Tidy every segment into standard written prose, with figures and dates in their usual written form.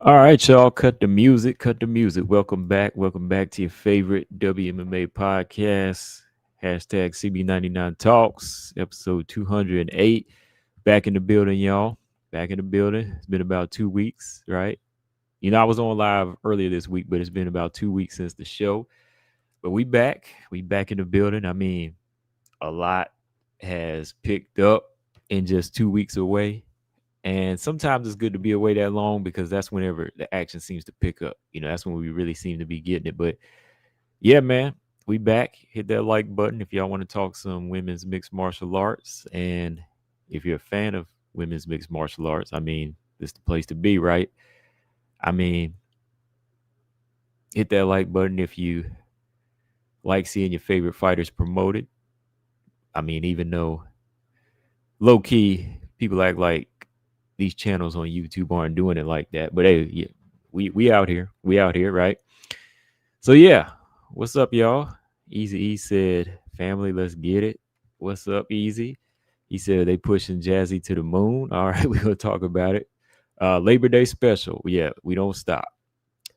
All right, y'all. Cut the music. Cut the music. Welcome back. Welcome back to your favorite WMMA podcast. Hashtag CB99 Talks, episode 208. Back in the building, y'all. Back in the building. It's been about 2 weeks, right? I was on live earlier this week, but it's been about 2 weeks since the show. But we back. We back in the building. I mean, a lot has picked up in just 2 weeks away. And sometimes it's good to be away that long because that's whenever the action seems to pick up. That's when we really seem to be getting it. But yeah, man, we back. Hit that like button if y'all want to talk some women's mixed martial arts. And if you're a fan of women's mixed martial arts, I mean, this is the place to be, right? I mean, hit that like button if you like seeing your favorite fighters promoted. I mean, even though low key people act like these channels on YouTube aren't doing it like that. But hey, yeah, we out here. We out here, right? So yeah, what's up, y'all? Easy E said, "Family, let's get it." What's up, Easy? He said they pushing Jazzy to the moon. All right, we're gonna talk about it. Labor Day special. Yeah, we don't stop.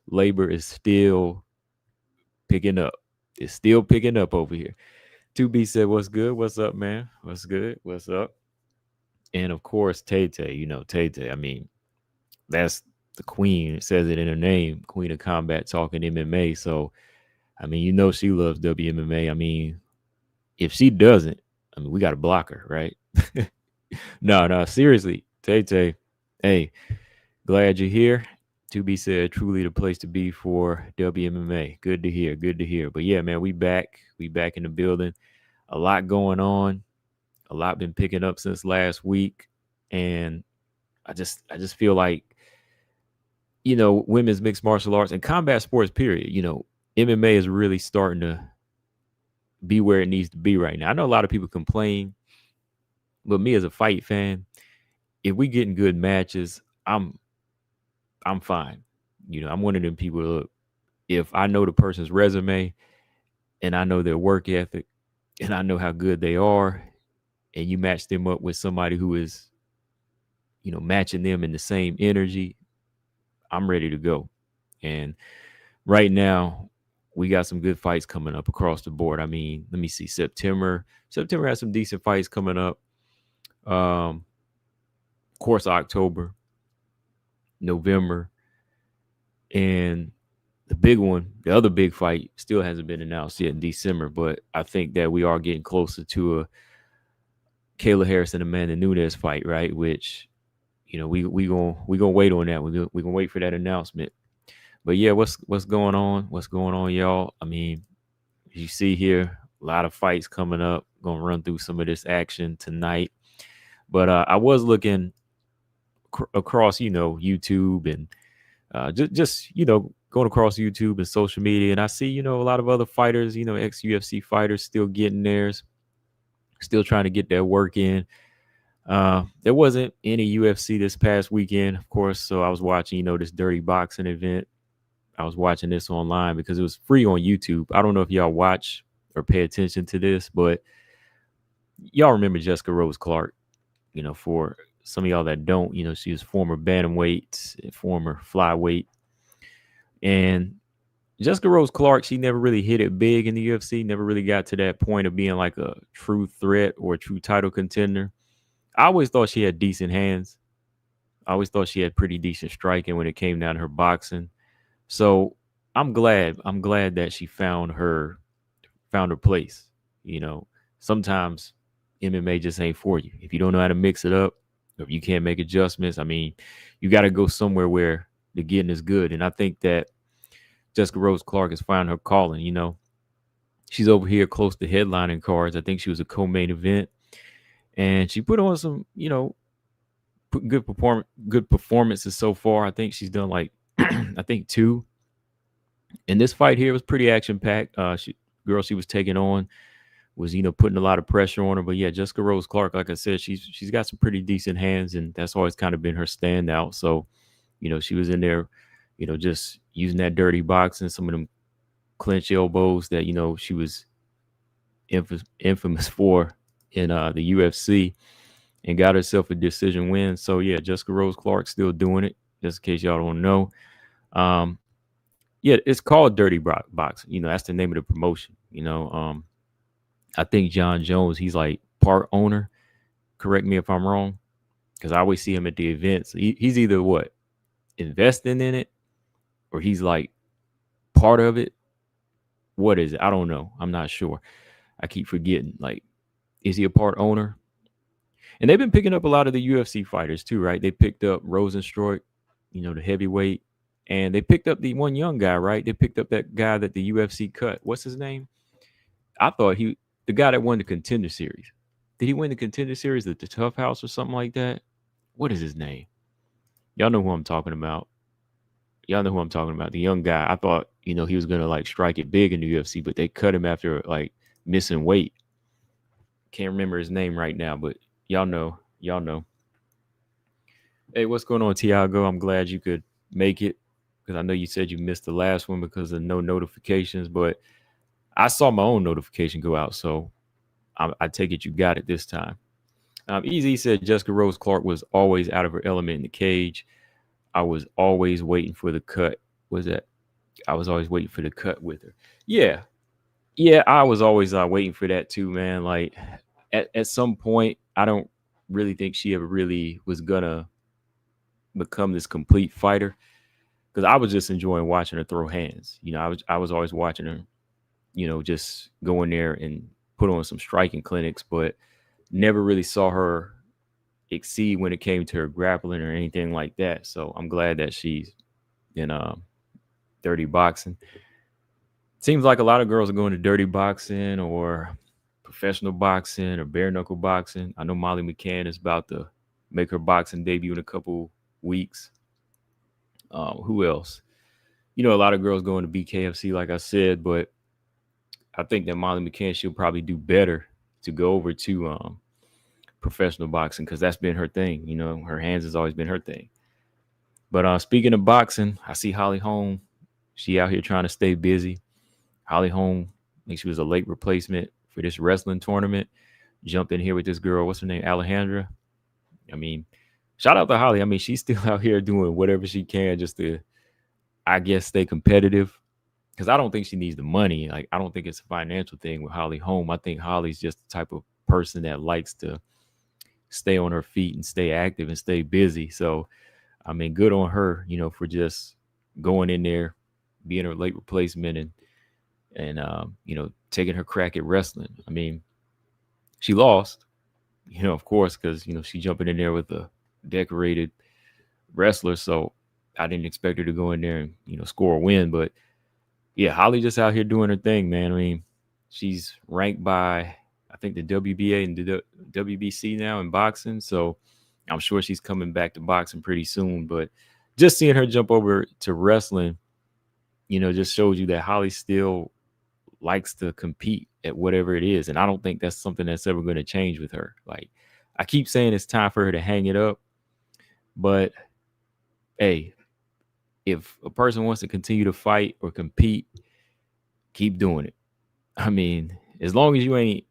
Labor is still picking up. It's still picking up over here. 2B said, "What's good? What's up, man? What's good? What's up?" And of course, Tay Tay. Tay Tay. I mean, that's the queen. It says it in her name, Queen of Combat talking MMA. So, I mean, she loves WMMA. I mean, if she doesn't, I mean, we got to block her, right? No, seriously. Tay Tay, hey, glad you're here. To be said, truly the place to be for WMMA. Good to hear. Good to hear. But yeah, man, we back. We back in the building. A lot going on. A lot been picking up since last week. And I just feel like women's mixed martial arts and combat sports, period. MMA is really starting to be where it needs to be right now. I know a lot of people complain, but me as a fight fan, if we getting good matches, I'm fine. I'm one of them people. Look, if I know the person's resume and I know their work ethic and I know how good they are, and you match them up with somebody who is, matching them in the same energy, I'm ready to go. And right now, we got some good fights coming up across the board. I mean, let me see. September has some decent fights coming up. Of course, October, November, and the big one, the other big fight, still hasn't been announced yet in December. But I think that we are getting closer to a Kayla Harris and Amanda Nunes fight, right? Which we gonna wait on that. We gonna wait for that announcement. But yeah, what's going on? What's going on, y'all? I mean, you see here, a lot of fights coming up. Gonna run through some of this action tonight. But I was looking across, YouTube and just going across YouTube and social media, and I see a lot of other fighters, ex UFC fighters, still getting theirs, still trying to get their work in. There wasn't any UFC this past weekend, of course, so I was watching, this dirty boxing event. I was watching this online because it was free on YouTube. I don't know if y'all watch or pay attention to this, but y'all remember Jessica Rose Clark. For some of y'all that don't, she was former bantamweight, former flyweight. And Jessica Rose Clark, she never really hit it big in the UFC, never really got to that point of being like a true threat or a true title contender. I always thought she had decent hands. I always thought she had pretty decent striking when it came down to her boxing. So I'm glad that she found her place. Sometimes MMA just ain't for you. If you don't know how to mix it up, or if you can't make adjustments, I mean, you got to go somewhere where the getting is good. And I think that Jessica Rose Clark has found her calling. She's over here close to headlining cards. I think she was a co-main event, and she put on some, good performances so far. I think she's done like I think two. And this fight here was pretty action packed. She was taking on was putting a lot of pressure on her. But yeah, Jessica Rose Clark, like I said, she's got some pretty decent hands, and that's always kind of been her standout. So she was in there, just using that dirty boxing, some of them clinch elbows that she was infamous for in the UFC, and got herself a decision win. So yeah, Jessica Rose Clark still doing it. just in case y'all don't know. Um, yeah, it's called Dirty Boxing. That's the name of the promotion. I think John Jones, he's like part owner. Correct me if I'm wrong, because I always see him at the events. He's either what, investing in it, or he's like part of it. What is it? I don't know. I'm not sure. I keep forgetting. Like, is he a part owner? And they've been picking up a lot of the UFC fighters too, right? They picked up Rosenstruik, the heavyweight, and they picked up the one young guy, right? They picked up that guy that the UFC cut. What's his name? I thought the guy that won the Contender Series. Did he win the Contender Series at the Tough House or something like that? What is his name? Y'all know who I'm talking about. The young guy. I thought, he was gonna like strike it big in the UFC, but they cut him after like missing weight. Can't remember his name right now, but y'all know. Hey, what's going on, Tiago? I'm glad you could make it, because I know you said you missed the last one because of no notifications, but I saw my own notification go out, so I take it you got it this time. Easy said Jessica Rose Clark was always out of her element in the cage. I was always waiting for the cut. I was always waiting for the cut with her. Yeah. I was always waiting for that too, man. Like at some point, I don't really think she ever really was gonna become this complete fighter, because I was just enjoying watching her throw hands. I was always watching her, just go in there and put on some striking clinics, but never really saw her exceed when it came to her grappling or anything like that. So I'm glad that she's in dirty boxing. Seems like a lot of girls are going to dirty boxing or professional boxing or bare knuckle boxing. I know Molly McCann is about to make her boxing debut in a couple weeks. Who else? A lot of girls going to BKFC, like I said, but I think that Molly McCann, she'll probably do better to go over to professional boxing, because that's been her thing. Her hands has always been her thing. But speaking of boxing, I see Holly Holm. She out here trying to stay busy. Holly Holm, I think she was a late replacement for this wrestling tournament. Jumped in here with this girl. What's her name? Alejandra. I mean, shout out to Holly. I mean, she's still out here doing whatever she can just to, I guess, stay competitive. Because I don't think she needs the money. Like, I don't think it's a financial thing with Holly Holm. I think Holly's just the type of person that likes to stay on her feet and stay active and stay busy. So, I mean, good on her, for just going in there, being her late replacement and taking her crack at wrestling. I mean, she lost, of course, because, she jumping in there with a decorated wrestler. So I didn't expect her to go in there and, score a win. But yeah, Holly just out here doing her thing, man. I mean, she's ranked by, I think, the WBA and the WBC now in boxing. So I'm sure she's coming back to boxing pretty soon. But just seeing her jump over to wrestling, just shows you that Holly still likes to compete at whatever it is. And I don't think that's something that's ever going to change with her. Like, I keep saying it's time for her to hang it up. But hey, if a person wants to continue to fight or compete, keep doing it. I mean, as long as you ain't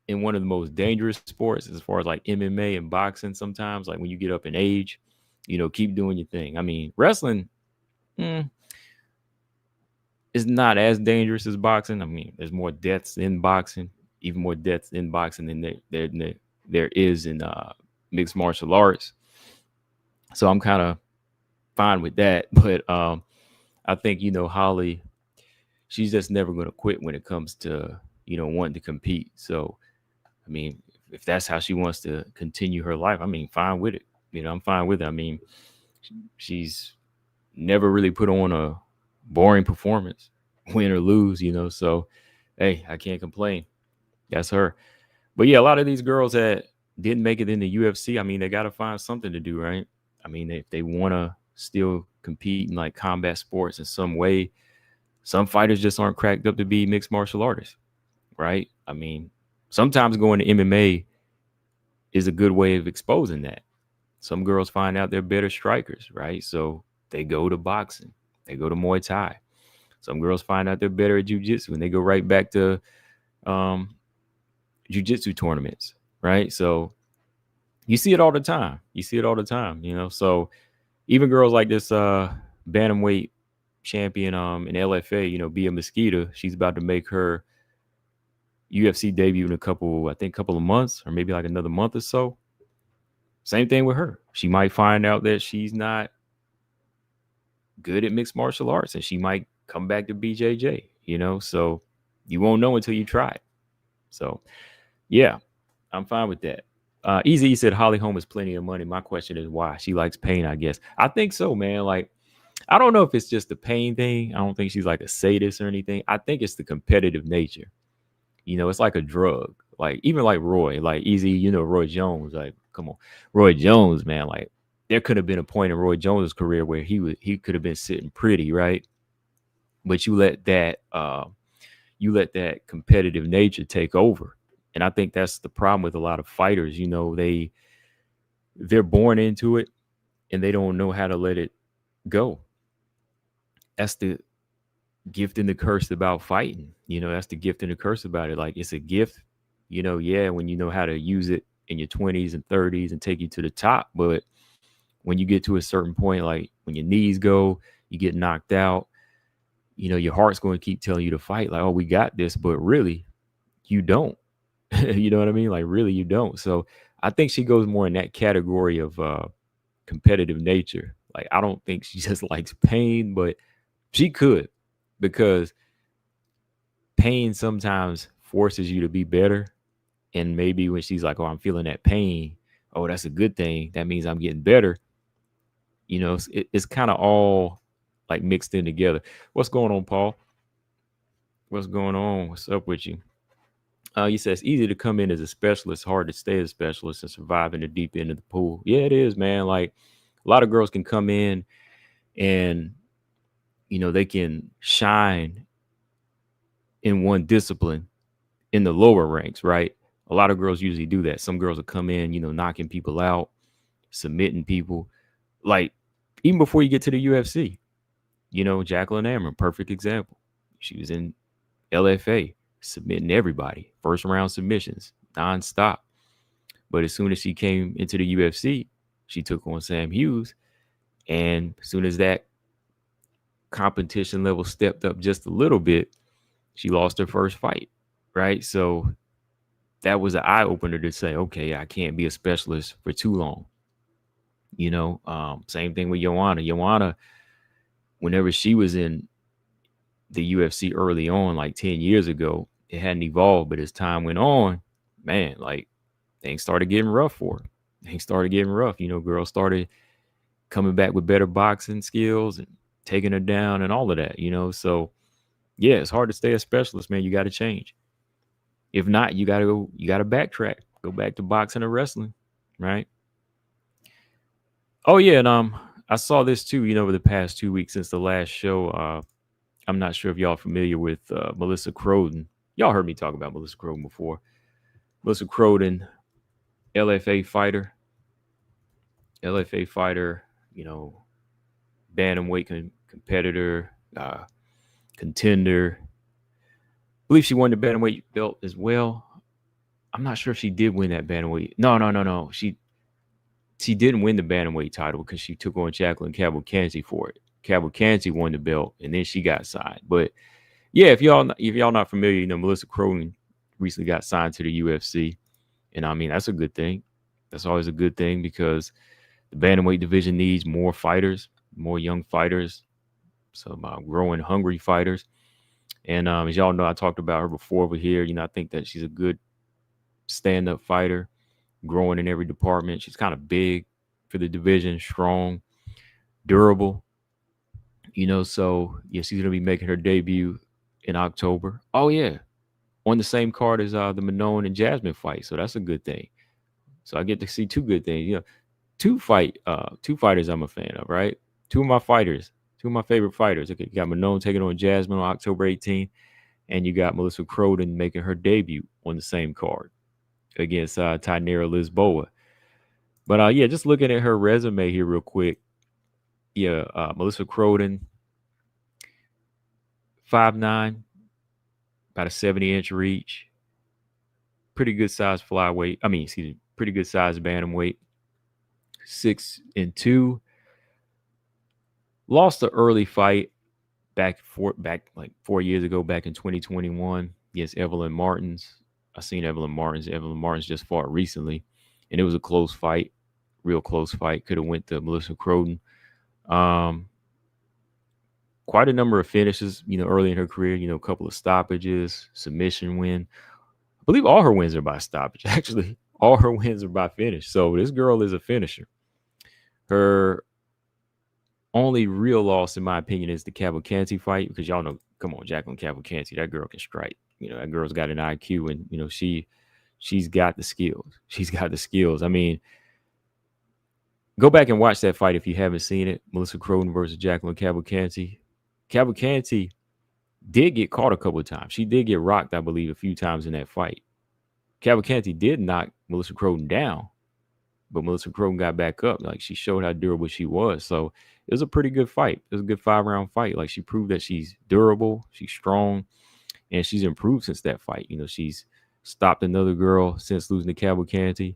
in one of the most dangerous sports as far as like MMA and boxing, sometimes like when you get up in age, keep doing your thing. I mean, wrestling is not as dangerous as boxing. I mean, there's more deaths in boxing, even more deaths in boxing than there is in mixed martial arts. So I'm kind of fine with that. But I think, Holly, she's just never going to quit when it comes to, wanting to compete. So, I mean, if that's how she wants to continue her life, I mean, fine with it. I'm fine with it. I mean, she's never really put on a boring performance, win or lose, So, hey, I can't complain. That's her. But yeah, a lot of these girls that didn't make it in the UFC, I mean, they got to find something to do, right? I mean, if they want to still compete in like combat sports in some way, some fighters just aren't cracked up to be mixed martial artists, right? I mean, sometimes going to MMA is a good way of exposing that. Some girls find out they're better strikers, right? So they go to boxing, they go to Muay Thai. Some girls find out they're better at jiu-jitsu and they go right back to jiu-jitsu tournaments, right? So you see it all the time. So Even girls like this bantamweight champion in LFA, Bia Mosquito, she's about to make her UFC debut in couple of months, or maybe like another month or so. Same thing with her. She might find out that she's not good at mixed martial arts, and she might come back to BJJ, so you won't know until you try it. So yeah, I'm fine with that. Easy said Holly Holm has plenty of money. My question is why? She likes pain, I guess. I think so, man. Like, I don't know if it's just the pain thing. I don't think she's like a sadist or anything. I think it's the competitive nature. It's like a drug. Like, even like Roy, like Easy, Roy Jones. Like, come on, Roy Jones, man. Like, there could have been a point in Roy Jones' career where he could have been sitting pretty, right? But you let that competitive nature take over. And I think that's the problem with a lot of fighters. They're born into it and they don't know how to let it go. That's the gift and the curse about fighting. That's the gift and the curse about it. Like, it's a gift, yeah, when you know how to use it in your 20s and 30s and take you to the top. But when you get to a certain point, like when your knees go, you get knocked out, your heart's going to keep telling you to fight. Like, oh, we got this. But really, you don't. You know what I mean? Like, really, you don't. So I think she goes more in that category of competitive nature. Like, I don't think she just likes pain, but she could, because pain sometimes forces you to be better. And maybe when she's like, oh, I'm feeling that pain, oh, that's a good thing. That means I'm getting better. It's kind of all like mixed in together. What's going on, Paul? What's going on? What's up with you? He says it's easy to come in as a specialist, hard to stay as a specialist and survive in the deep end of the pool. Yeah, it is, man. Like, a lot of girls can come in and they can shine in one discipline in the lower ranks, right? A lot of girls usually do that. Some girls will come in, knocking people out, submitting people. Like, even before you get to the UFC, Jacqueline Ammer, perfect example. She was in LFA, submitting everybody, first round submissions, nonstop. But as soon as she came into the UFC, she took on Sam Hughes. And as soon as that competition level stepped up just a little bit, she lost her first fight, right? So that was an eye opener to say, okay, I can't be a specialist for too long. Same thing with Joanna. Joanna, whenever she was in the UFC early on, like 10 years ago, it hadn't evolved. But as time went on, man, like, things started getting rough for her. Things started getting rough. Girls started coming back with better boxing skills and taking her down and all of that, So, yeah, it's hard to stay a specialist, man. You got to change. If not, you got to backtrack, go back to boxing or wrestling, right? Oh, yeah. And I saw this too, over the past 2 weeks since the last show. I'm not sure if y'all are familiar with Melissa Croden. Y'all heard me talk about Melissa Croden before. Melissa Croden, LFA fighter, bantamweight competitor, contender. I believe she won the bantamweight belt as well. I'm not sure if she did win that bantamweight. No. She didn't win the bantamweight title because she took on Jacqueline Cavalcanti for it. Cavalcanti won the belt, and then she got signed. But yeah, if y'all not familiar, Melissa Croden recently got signed to the UFC, and I mean, that's a good thing. That's always a good thing because the bantamweight division needs more fighters, more young fighters, some growing, hungry fighters. And as y'all know, I talked about her before over here. I think that she's a good stand-up fighter, growing in every department. She's kind of big for the division, strong, durable. So yeah, she's gonna be making her debut in October. Oh yeah, on the same card as the Manon and Jasmine fight. So that's a good thing. So I get to see two good things. Two fighters I'm a fan of, right? Two of my favorite fighters. Okay, you got Manon taking on Jasmine on October 18th, and you got Melissa Croden making her debut on the same card against Tainara Lisboa. But yeah, just looking at her resume here real quick. Yeah, Melissa Croden, 5'9", about a 70-inch reach, pretty good size flyweight. Pretty good size bantamweight, 6'2". Lost the early fight back like 4 years ago, back in 2021 against Evelyn Martins. I seen Evelyn Martins. Evelyn Martins just fought recently, and it was a close fight, real close fight. Could have went to Melissa Croton. Um, Quite a number of finishes, early in her career. A couple of stoppages, submission win. I believe all her wins are by stoppage. Actually, all her wins are by finish. So this girl is a finisher. Her only real loss, in my opinion, is the Cavalcanti fight, because y'all know, come on, Jacqueline Cavalcanti, that girl can strike. That girl's got an IQ, and she's got the skills. She's got the skills. I mean, go back and watch that fight if you haven't seen it. Melissa Croton versus Jacqueline Cavalcanti. Cavalcanti did get caught a couple of times. She did get rocked, I believe, a few times in that fight. Cavalcanti did knock Melissa Croton down, but Melissa Croton got back up. Like, she showed how durable she was. So it was a pretty good fight. It was a good 5-round fight. Like, she proved that she's durable, she's strong, and she's improved since that fight. She's stopped another girl since losing to Cavalcanti,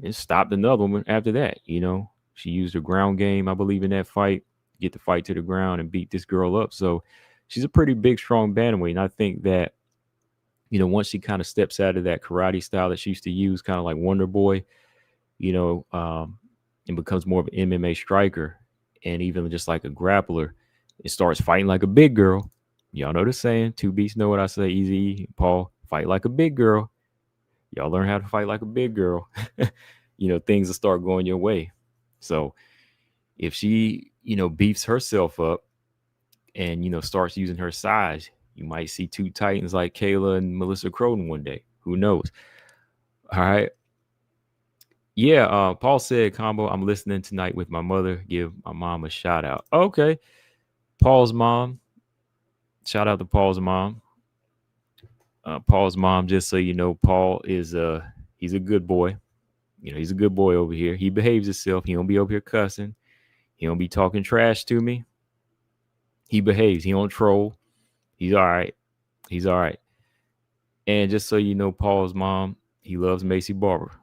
and stopped another one after that. She used her ground game, I believe, in that fight, get the fight to the ground and beat this girl up. So she's a pretty big, strong bantamweight. And I think that, once she kind of steps out of that karate style that she used to use, kind of like Wonder Boy, and becomes more of an MMA striker, and even just like a grappler, it starts fighting like a big girl. Y'all know the saying, two beats know what I say, Easy, Paul, fight like a big girl. Y'all learn how to fight like a big girl. Things will start going your way. So if she, beefs herself up and, starts using her size, you might see two titans like Kayla and Melissa Croton one day. Who knows? All right. Yeah, Paul said, combo, I'm listening tonight with my mother. Give my mom a shout out. Okay. Paul's mom. Shout out to Paul's mom. Paul's mom, just so you know, Paul is he's a good boy. He's a good boy over here. He behaves himself. He don't be over here cussing. He don't be talking trash to me. He behaves. He don't troll. He's all right. He's all right. And just so you know, Paul's mom, he loves Macy Barber.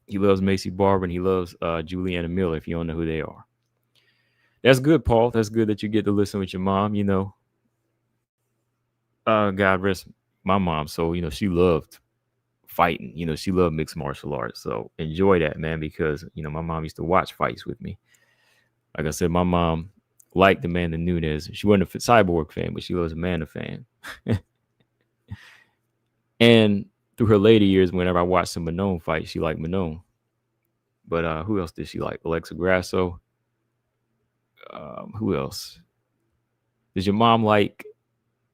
He loves Macy Barber, and he loves Juliana Miller, if you don't know who they are. That's good, Paul. That's good that you get to listen with your mom. God rest my mom. So, she loved fighting. She loved mixed martial arts. So enjoy that, man, because, my mom used to watch fights with me. Like I said, my mom liked Amanda Nunes. She wasn't a Cyborg fan, but she was a Amanda fan. And through her later years, whenever I watched some Manon fights, she liked Manon. But who else did she like? Alexa Grasso. Who else? Does your mom like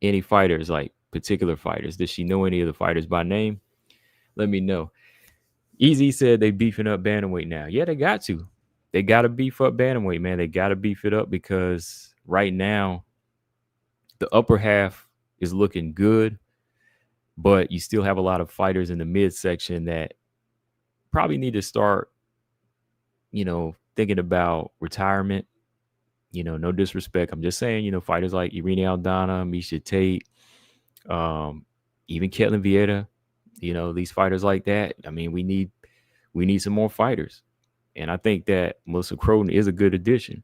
any fighters, like particular fighters? Does she know any of the fighters by name? Let me know. Easy said they beefing up bantamweight now. Yeah, they got to. They got to beef up bantamweight, man. They got to beef it up, because right now the upper half is looking good, but you still have a lot of fighters in the midsection that probably need to start, thinking about retirement. No disrespect. I'm just saying, fighters like Irene Aldana, Misha Tate, even Ketlin Vieira, these fighters like that. I mean, we need some more fighters. And I think that Melissa Croton is a good addition.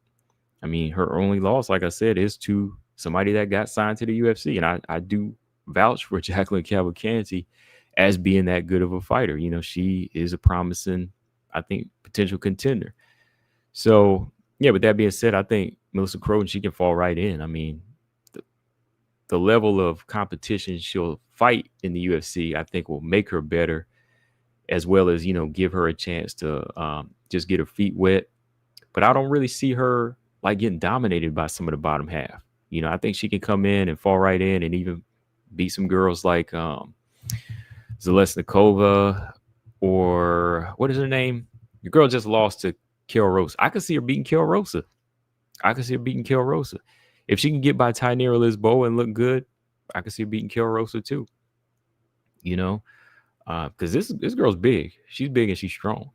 I mean, her only loss, like I said, is to somebody that got signed to the UFC. And I do vouch for Jacqueline Cavalcanti as being that good of a fighter. She is a promising, I think, potential contender. So, yeah, with that being said, I think Melissa Croton, she can fall right in. I mean, the level of competition she'll fight in the UFC, I think, will make her better, as well as, give her a chance to just get her feet wet. But I don't really see her like getting dominated by some of the bottom half. I think she can come in and fall right in and even beat some girls like Zalesnikova, or what is her name? The girl just lost to Kel Rosa. I could see her beating Kel Rosa. If she can get by Tynera Lisboa and look good, I could see her beating Kel Rosa too. Because this girl's big. She's big and she's strong.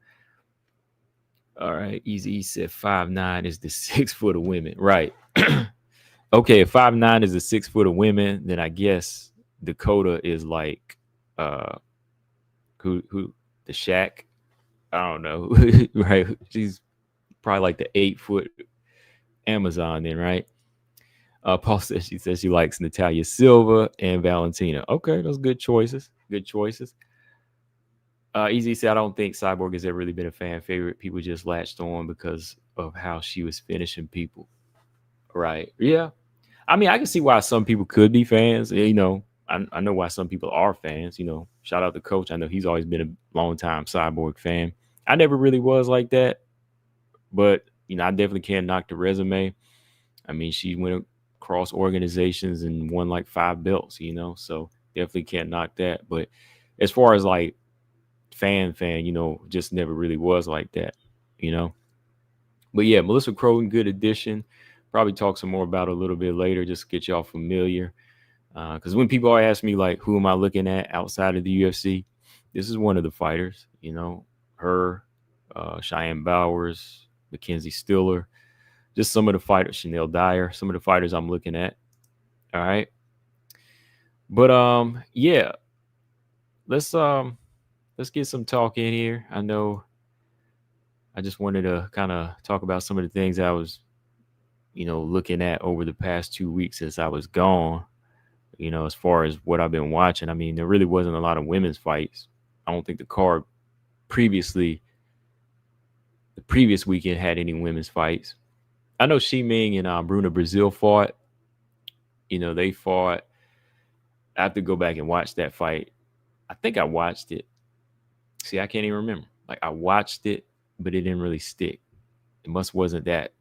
All right, Easy said 5'9" is the 6 foot of women. Right. Okay, if 5'9" is the 6 foot of women, then I guess Dakota is like who the Shaq. I don't know. Right. She's probably like the 8 foot Amazon then, right? Paul says she likes Natalia Silva and Valentina. Okay, those good choices. Good choices. Easy said, I don't think Cyborg has ever really been a fan favorite. People just latched on because of how she was finishing people. Right. Yeah. I mean, I can see why some people could be fans. I know why some people are fans. Shout out to Coach. I know he's always been a long time Cyborg fan. I never really was like that, but I definitely can't knock the resume. I mean, she went across organizations and won like 5 belts. So definitely can't knock that. But as far as like fan, just never really was like that. You know. But yeah, Melissa Croton, good addition. Probably talk some more about it a little bit later, just to get y'all familiar. Because when people ask me like, who am I looking at outside of the UFC, this is one of the fighters. Her, Cheyenne Bowers, Mackenzie Stiller, just some of the fighters. Chanel Dyer, some of the fighters I'm looking at. All right, but yeah, let's get some talk in here. I know I just wanted to kind of talk about some of the things I was, looking at over the past 2 weeks since I was gone. As far as what I've been watching, I mean, there really wasn't a lot of women's fights. I don't think the card the previous weekend had any women's fights. I know Shi Ming and Bruna Brazil fought. They fought. I have to go back and watch that fight. I think I watched it. See, I can't even remember. Like I watched it, but it didn't really stick. It wasn't that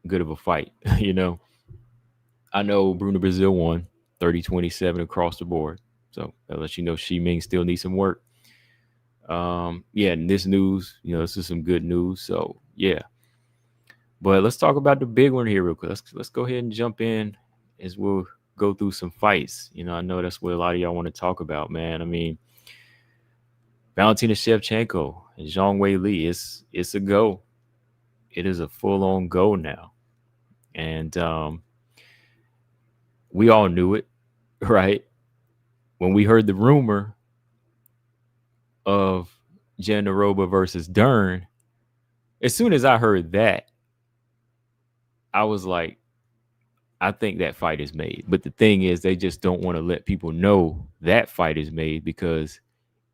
good of a fight. I know Bruna Brazil won 30-27 across the board. So that lets you know Shi Ming still needs some work. Yeah, and this news, this is some good news. So yeah. But let's talk about the big one here real quick. Let's go ahead and jump in as we'll go through some fights. I know that's what a lot of y'all want to talk about, man. I mean, Valentina Shevchenko and Zhang Weili, it's a go. It is a full-on go now. And we all knew it, right? When we heard the rumor of Jandiroba versus Dern, as soon as I heard that, I was like, I think that fight is made. But the thing is, they just don't want to let people know that fight is made, because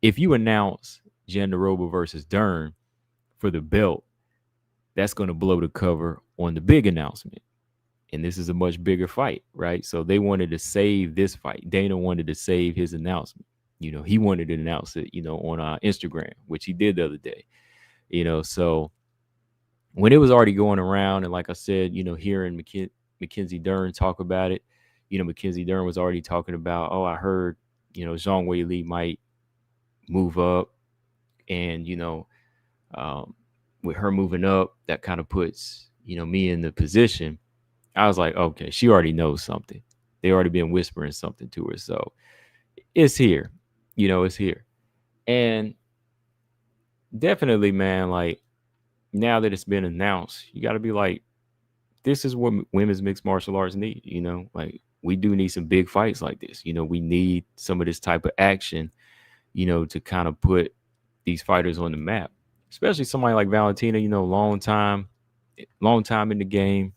if you announce Jandiroba versus Dern for the belt, that's going to blow the cover on the big announcement. And this is a much bigger fight, right? So they wanted to save this fight. Dana wanted to save his announcement. He wanted to announce it, on Instagram, which he did the other day. So when it was already going around, and like I said, hearing Mackenzie Dern talk about it, Mackenzie Dern was already talking about, I heard, Zhang Weili might move up, and with her moving up, that kind of puts me in the position. I was like, okay, she already knows something. They already been whispering something to her, so it's here. It's here. And definitely, man, like now that it's been announced, you got to be like, this is what women's mixed martial arts need. Like we do need some big fights like this. We need some of this type of action, to kind of put these fighters on the map, especially somebody like Valentina, long time in the game,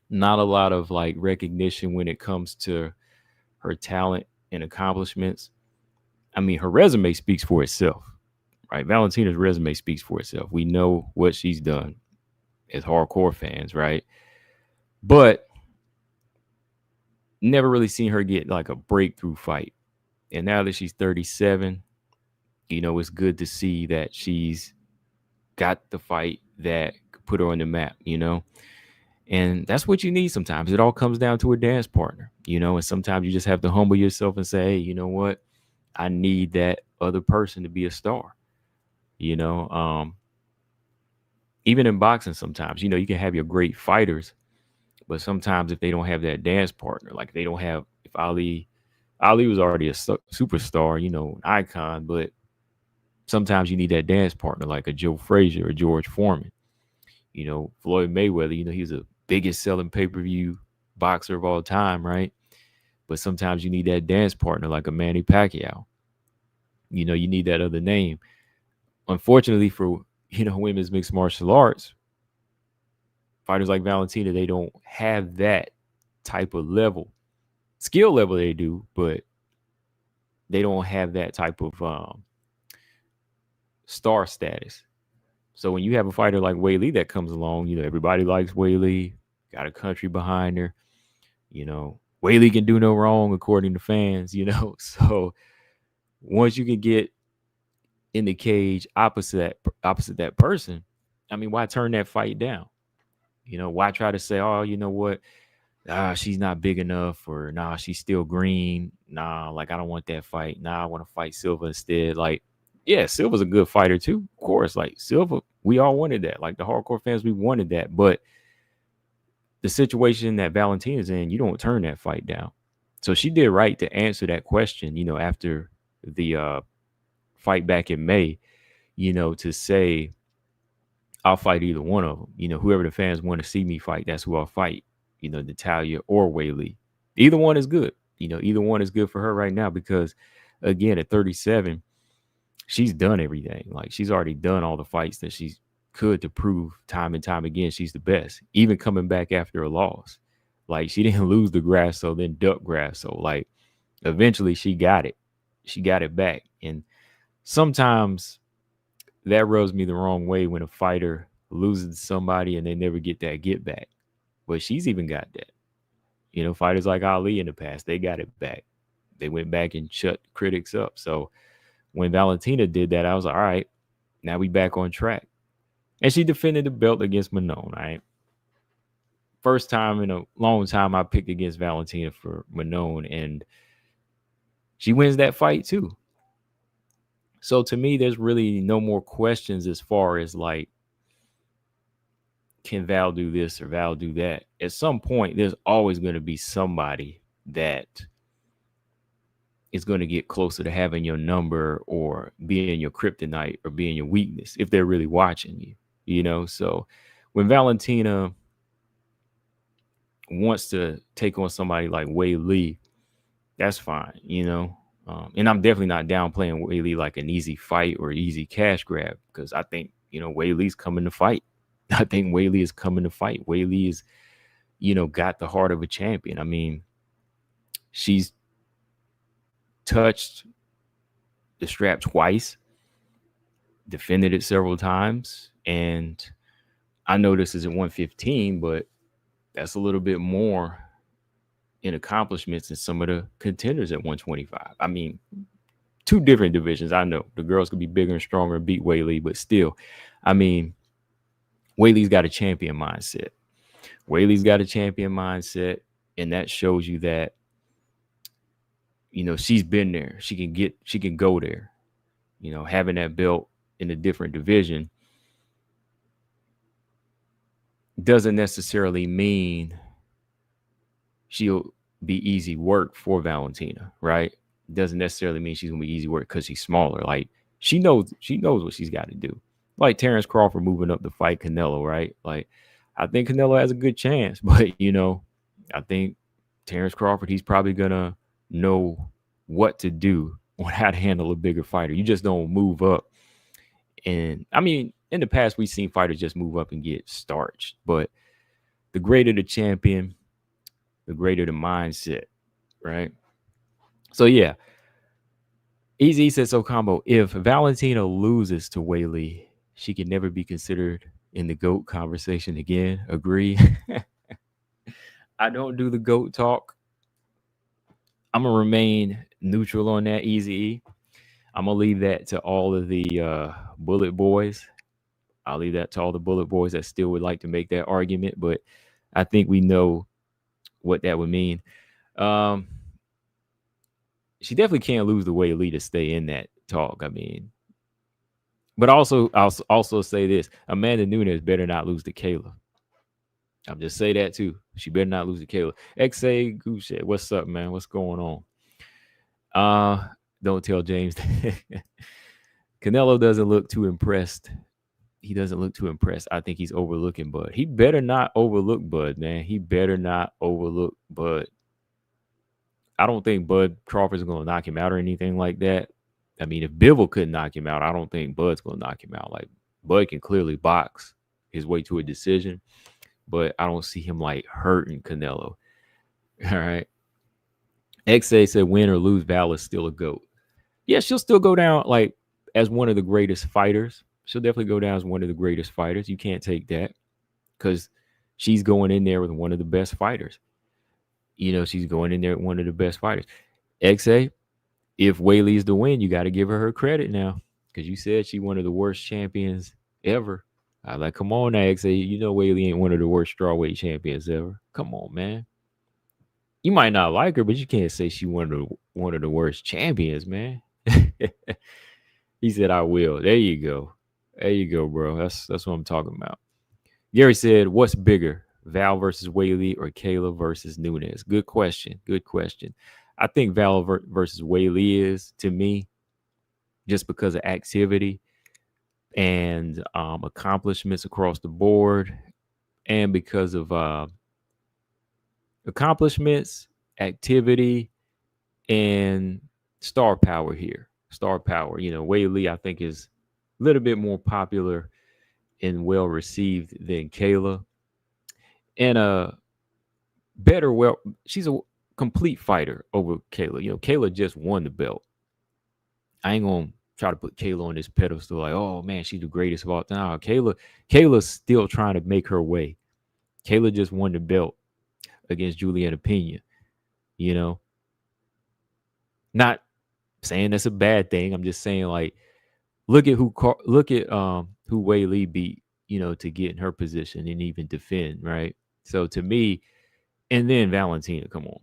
not a lot of like recognition when it comes to her talent and accomplishments. I mean, her resume speaks for itself, right? Valentina's resume speaks for itself. We know what she's done as hardcore fans, right? But never really seen her get like a breakthrough fight. And now that she's 37, it's good to see that she's got the fight that could put her on the map, And that's what you need sometimes. It all comes down to a dance partner, and sometimes you just have to humble yourself and say, hey, you know what? I need that other person to be a star. Even in boxing sometimes, you can have your great fighters, but sometimes if they don't have that dance partner, like they don't have, if Ali was already a superstar, an icon, but sometimes you need that dance partner, like a Joe Frazier or George Foreman. Floyd Mayweather, he's the biggest selling pay-per-view boxer of all time, right? But sometimes you need that dance partner, like a Manny Pacquiao. You need that other name. Unfortunately for, women's mixed martial arts, Fighters like Valentina, they don't have that type of level. Skill level they do, but they don't have that type of star status. So when you have a fighter like Weili that comes along, everybody likes Weili, got a country behind her. Weili can do no wrong according to fans. So once you can get in the cage opposite that person, I mean, why turn that fight down? Why try to say, oh, you know what? She's not big enough, or nah, she's still green. Nah, like I don't want that fight. Nah, I want to fight Silva instead. Like, yeah, Silva's a good fighter too, of course. Like Silva, we all wanted that. Like the hardcore fans, we wanted that. But the situation that Valentina's in, you don't turn that fight down. So she did right to answer that question, after the fight back in May, to say, I'll fight either one of them. Whoever the fans want to see me fight, that's who I'll fight. Natalia or Weili. Either one is good. Either one is good for her right now because, again, at 37, she's done everything. Like she's already done all the fights that she could to prove time and time again she's the best. Even coming back after a loss, like she didn't lose the Grasso, then duck Grasso. Like eventually she got it. She got it back. And sometimes that rubs me the wrong way when a fighter loses to somebody and they never get that get back. But she's even got that. Fighters like Ali in the past, they got it back. They went back and shut critics up. So when Valentina did that, I was like, all right, now we back on track. And she defended the belt against Manon, right? First time in a long time I picked against Valentina for Manon, and she wins that fight too. So to me, there's really no more questions as far as like, can Val do this or Val do that? At some point, there's always going to be somebody that is going to get closer to having your number or being your kryptonite or being your weakness if they're really watching you. So when Valentina wants to take on somebody like Weili, that's fine, and I'm definitely not downplaying Weili like an easy fight or easy cash grab, because I think, Weili's coming to fight. I think Weili is coming to fight. Weili is, got the heart of a champion. I mean, she's touched the strap twice, defended it several times. And I know this is at 115, but that's a little bit more in accomplishments than some of the contenders at 125. I mean, two different divisions. I know the girls could be bigger and stronger and beat Weili, but still, I mean, Weili's got a champion mindset. Weili's got a champion mindset, and that shows you that, she's been there. She can go there. Having that belt in a different division doesn't necessarily mean she'll be easy work for Valentina, right? Doesn't necessarily mean she's gonna be easy work because she's smaller. Like she knows what she's got to do. Like Terrence Crawford moving up to fight Canelo, right? Like I think Canelo has a good chance, but I think Terrence Crawford, he's probably gonna know what to do on how to handle a bigger fighter. You just don't move up. And I mean, in the past, we've seen fighters just move up and get starched, but the greater the champion, the greater the mindset, right? So yeah, Easy says, so combo, if Valentina loses to Weili, she can never be considered in the GOAT conversation again. Agree. I don't do the GOAT talk. I'm going to remain neutral on that, Easy. I'm going to leave that to all of the bullet boys. I'll leave that to all the bullet boys that still would like to make that argument, but I think we know what that would mean. She definitely can't lose the Weili to stay in that talk. I mean, but also, I'll also say this: Amanda Nunes better not lose to Kayla. I'll just say that too. She better not lose to Kayla. XA Gouche, what's up, man? What's going on? Don't tell James. Canelo doesn't look too impressed. He doesn't look too impressed. I think he's overlooking Bud. He better not overlook Bud, man. He better not overlook Bud. I don't think Bud Crawford's going to knock him out or anything like that. I mean, if Bivol couldn't knock him out, I don't think Bud's going to knock him out. Like, Bud can clearly box his way to a decision. but I don't see him like hurting Canelo. All right. XA said win or lose, Val is still a GOAT. Yeah, she'll still go down like as one of the greatest fighters. She'll definitely go down as one of the greatest fighters. You can't take that because she's going in there with one of the best fighters. She's going in there with one of the best fighters. XA, if Weili is the win, you got to give her credit now because you said she's one of the worst champions ever. I like, come on now, XA. Weili ain't one of the worst strawweight champions ever. Come on, man. You might not like her, but you can't say she one of the worst champions, man. He said, I will. There you go. There you go, bro. That's what I'm talking about. Gary said, what's bigger, Val versus Weili or Kayla versus Nunes? Good question. Good question. I think Val versus Weili is, to me, just because of activity and accomplishments across the board, and because of accomplishments, activity, and star power here. Star power. Weili, I think, is a little bit more popular and well received than Kayla. And she's a complete fighter over Kayla. Kayla just won the belt. I ain't gonna try to put Kayla on this pedestal like, oh man, she's the greatest of all time. Kayla's still trying to make her way. Kayla just won the belt against Juliana Pena. Not saying that's a bad thing. I'm just saying, like, look at who Weili beat, to get in her position and even defend, right? So to me, and then Valentina, come on.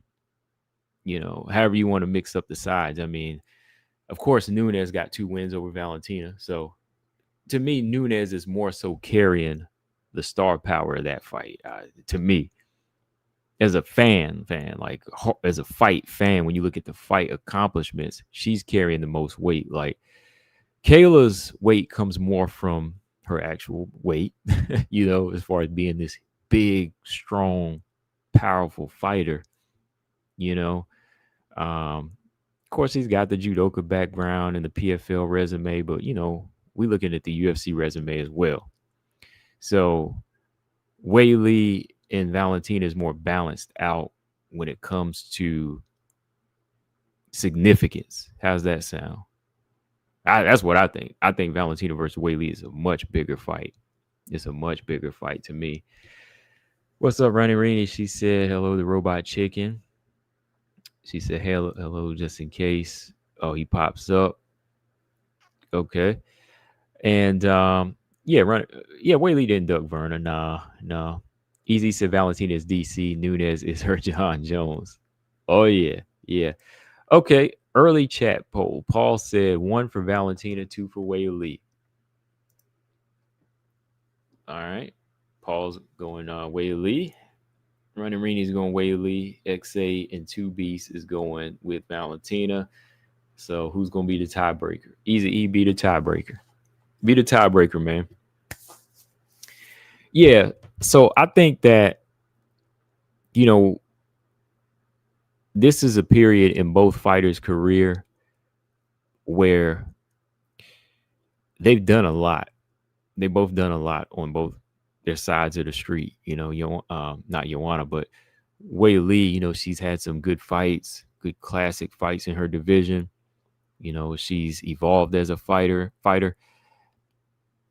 However you want to mix up the sides. I mean, of course, Nunes got 2 wins over Valentina. So to me, Nunes is more so carrying the star power of that fight. To me, as a fan, like as a fight fan, when you look at the fight accomplishments, she's carrying the most weight. Like Kayla's weight comes more from her actual weight, as far as being this big, strong, powerful fighter. Of course, he's got the judoka background and the PFL resume, but we looking at the UFC resume as well. So Weili and Valentina is more balanced out when it comes to significance. How's that sound? That's what I think. I think Valentina versus Weili is a much bigger fight. It's a much bigger fight to me. What's up, Ronnie Rainey? She said, hello, the robot chicken. She said, hello, just in case. Oh, he pops up. Okay. And Weili didn't duck Verna. Nah. Easy said Valentina is DC. Nunes is her John Jones. Oh, yeah. Okay. Early chat poll. Paul said 1 for Valentina, 2 for Weili. All right. Paul's going Weili. Running Reenie's going Weili. XA and 2 Beasts is going with Valentina. So who's going to be the tiebreaker? Easy E be the tiebreaker. Be the tiebreaker, man. Yeah. So I think that, this is a period in both fighters' career where they've done a lot. They both done a lot on both their sides of the street. Not Joanna, but Weili, she's had some good fights, good classic fights in her division. She's evolved as a fighter.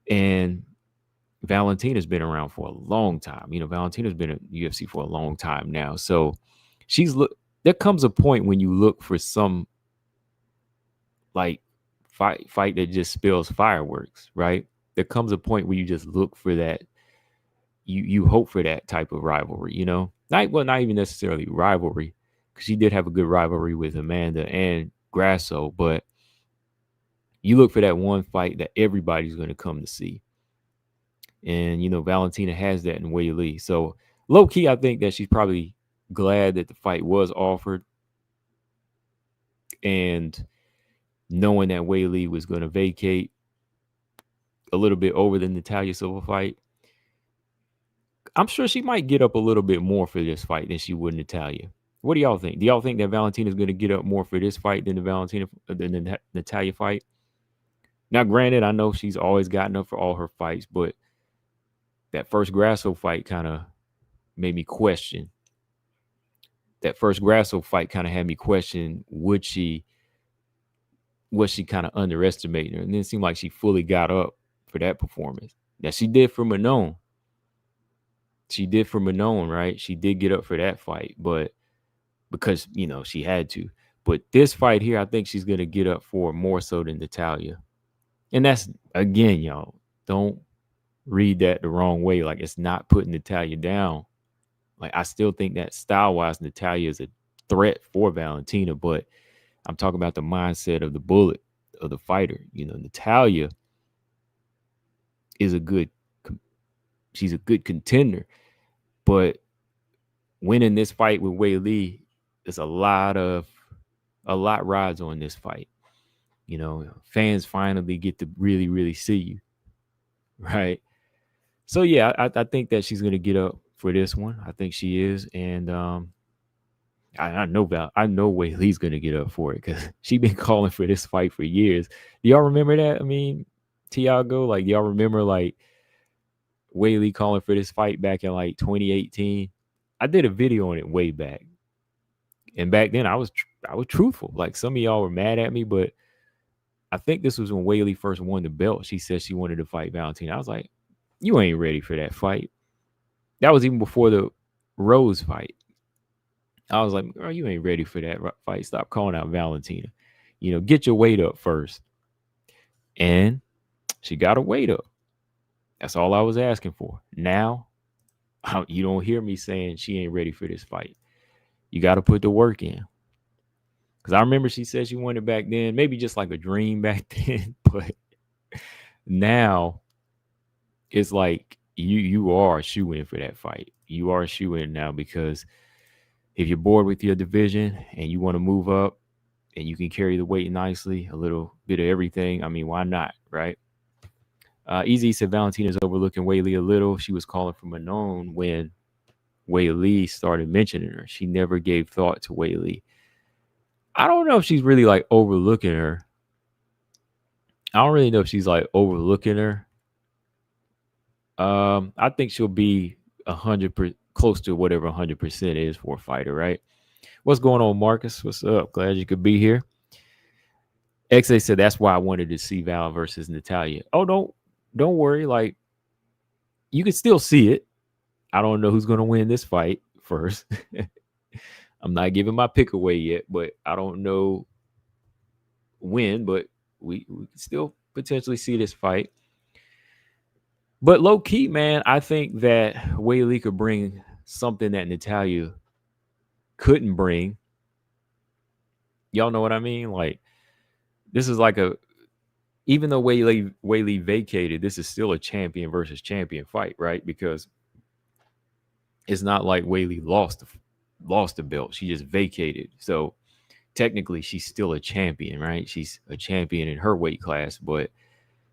And Valentina's been around for a long time. Valentina's been at UFC for a long time now. So there comes a point when you look for some like fight that just spills fireworks, right? There comes a point where you just look for that. You hope for that type of rivalry, not even necessarily rivalry, because she did have a good rivalry with Amanda and Grasso, but you look for that one fight that everybody's going to come to see. And, Valentina has that in Weili. So low key, I think that she's probably glad that the fight was offered. And knowing that Weili was going to vacate a little bit over the Natalia Silva fight, I'm sure she might get up a little bit more for this fight than she would Natalia. What do y'all think? Do y'all think that Valentina's going to get up more for this fight than the Natalia fight? Now, granted, I know she's always gotten up for all her fights, but that first Grasso fight kind of made me question. That first Grasso fight kind of had me question, was she kind of underestimating her? And then it seemed like she fully got up for that performance. Now she did for Manon. Right? She did get up for that fight, but because she had to. But this fight here, I think she's gonna get up for more so than Natalia. And that's, again, y'all, don't read that the wrong way. Like, it's not putting Natalia down. Like, I still think that style-wise, Natalia is a threat for Valentina, but I'm talking about the mindset of the bullet, of the fighter. Natalia is she's a good contender, but winning this fight with Weili, there's a lot rides on this fight. Fans finally get to really, really see you, right? So yeah, I think that she's gonna get up for this one. I think she is, and I know Weili's gonna get up for it because she been calling for this fight for years. Do y'all remember that? I mean, Tiago, like, y'all remember like Weili calling for this fight back in like 2018? I did a video on it way back, and back then I was truthful. Like, some of y'all were mad at me, but I think this was when Weili first won the belt. She said she wanted to fight Valentina. I was like, you ain't ready for that fight. That was even before the Rose fight. I was like, girl, you ain't ready for that fight. Stop calling out Valentina. Get your weight up first. And she got her weight up. That's all I was asking for. Now, you don't hear me saying she ain't ready for this fight. You got to put the work in. Because I remember she said she wanted back then, maybe just like a dream back then. But now, it's like you are shoo-in for that fight. You are shoo-in now, because if you're bored with your division and you want to move up and you can carry the weight nicely, a little bit of everything, I mean, why not, right? Easy said Valentina's overlooking Weili a little. She was calling for Manon when Weili started mentioning her. She never gave thought to Weili. I don't know if she's really like overlooking her. I don't really know if she's like overlooking her. I think she'll be 100%, close to whatever 100% is for a fighter, right? What's going on, Marcus? What's up? Glad you could be here. XA said that's why I wanted to see Val versus Natalia. Oh, don't worry. Like, you can still see it. I don't know who's going to win this fight first. I'm not giving my pick away yet, but I don't know when, but we can still potentially see this fight. But low key, man, I think that Weili could bring something that Natalia couldn't bring. Y'all know what I mean? Like, this is like even though Weili vacated, this is still a champion versus champion fight, right? Because it's not like Weili lost the belt. She just vacated. So technically she's still a champion, right? She's a champion in her weight class, but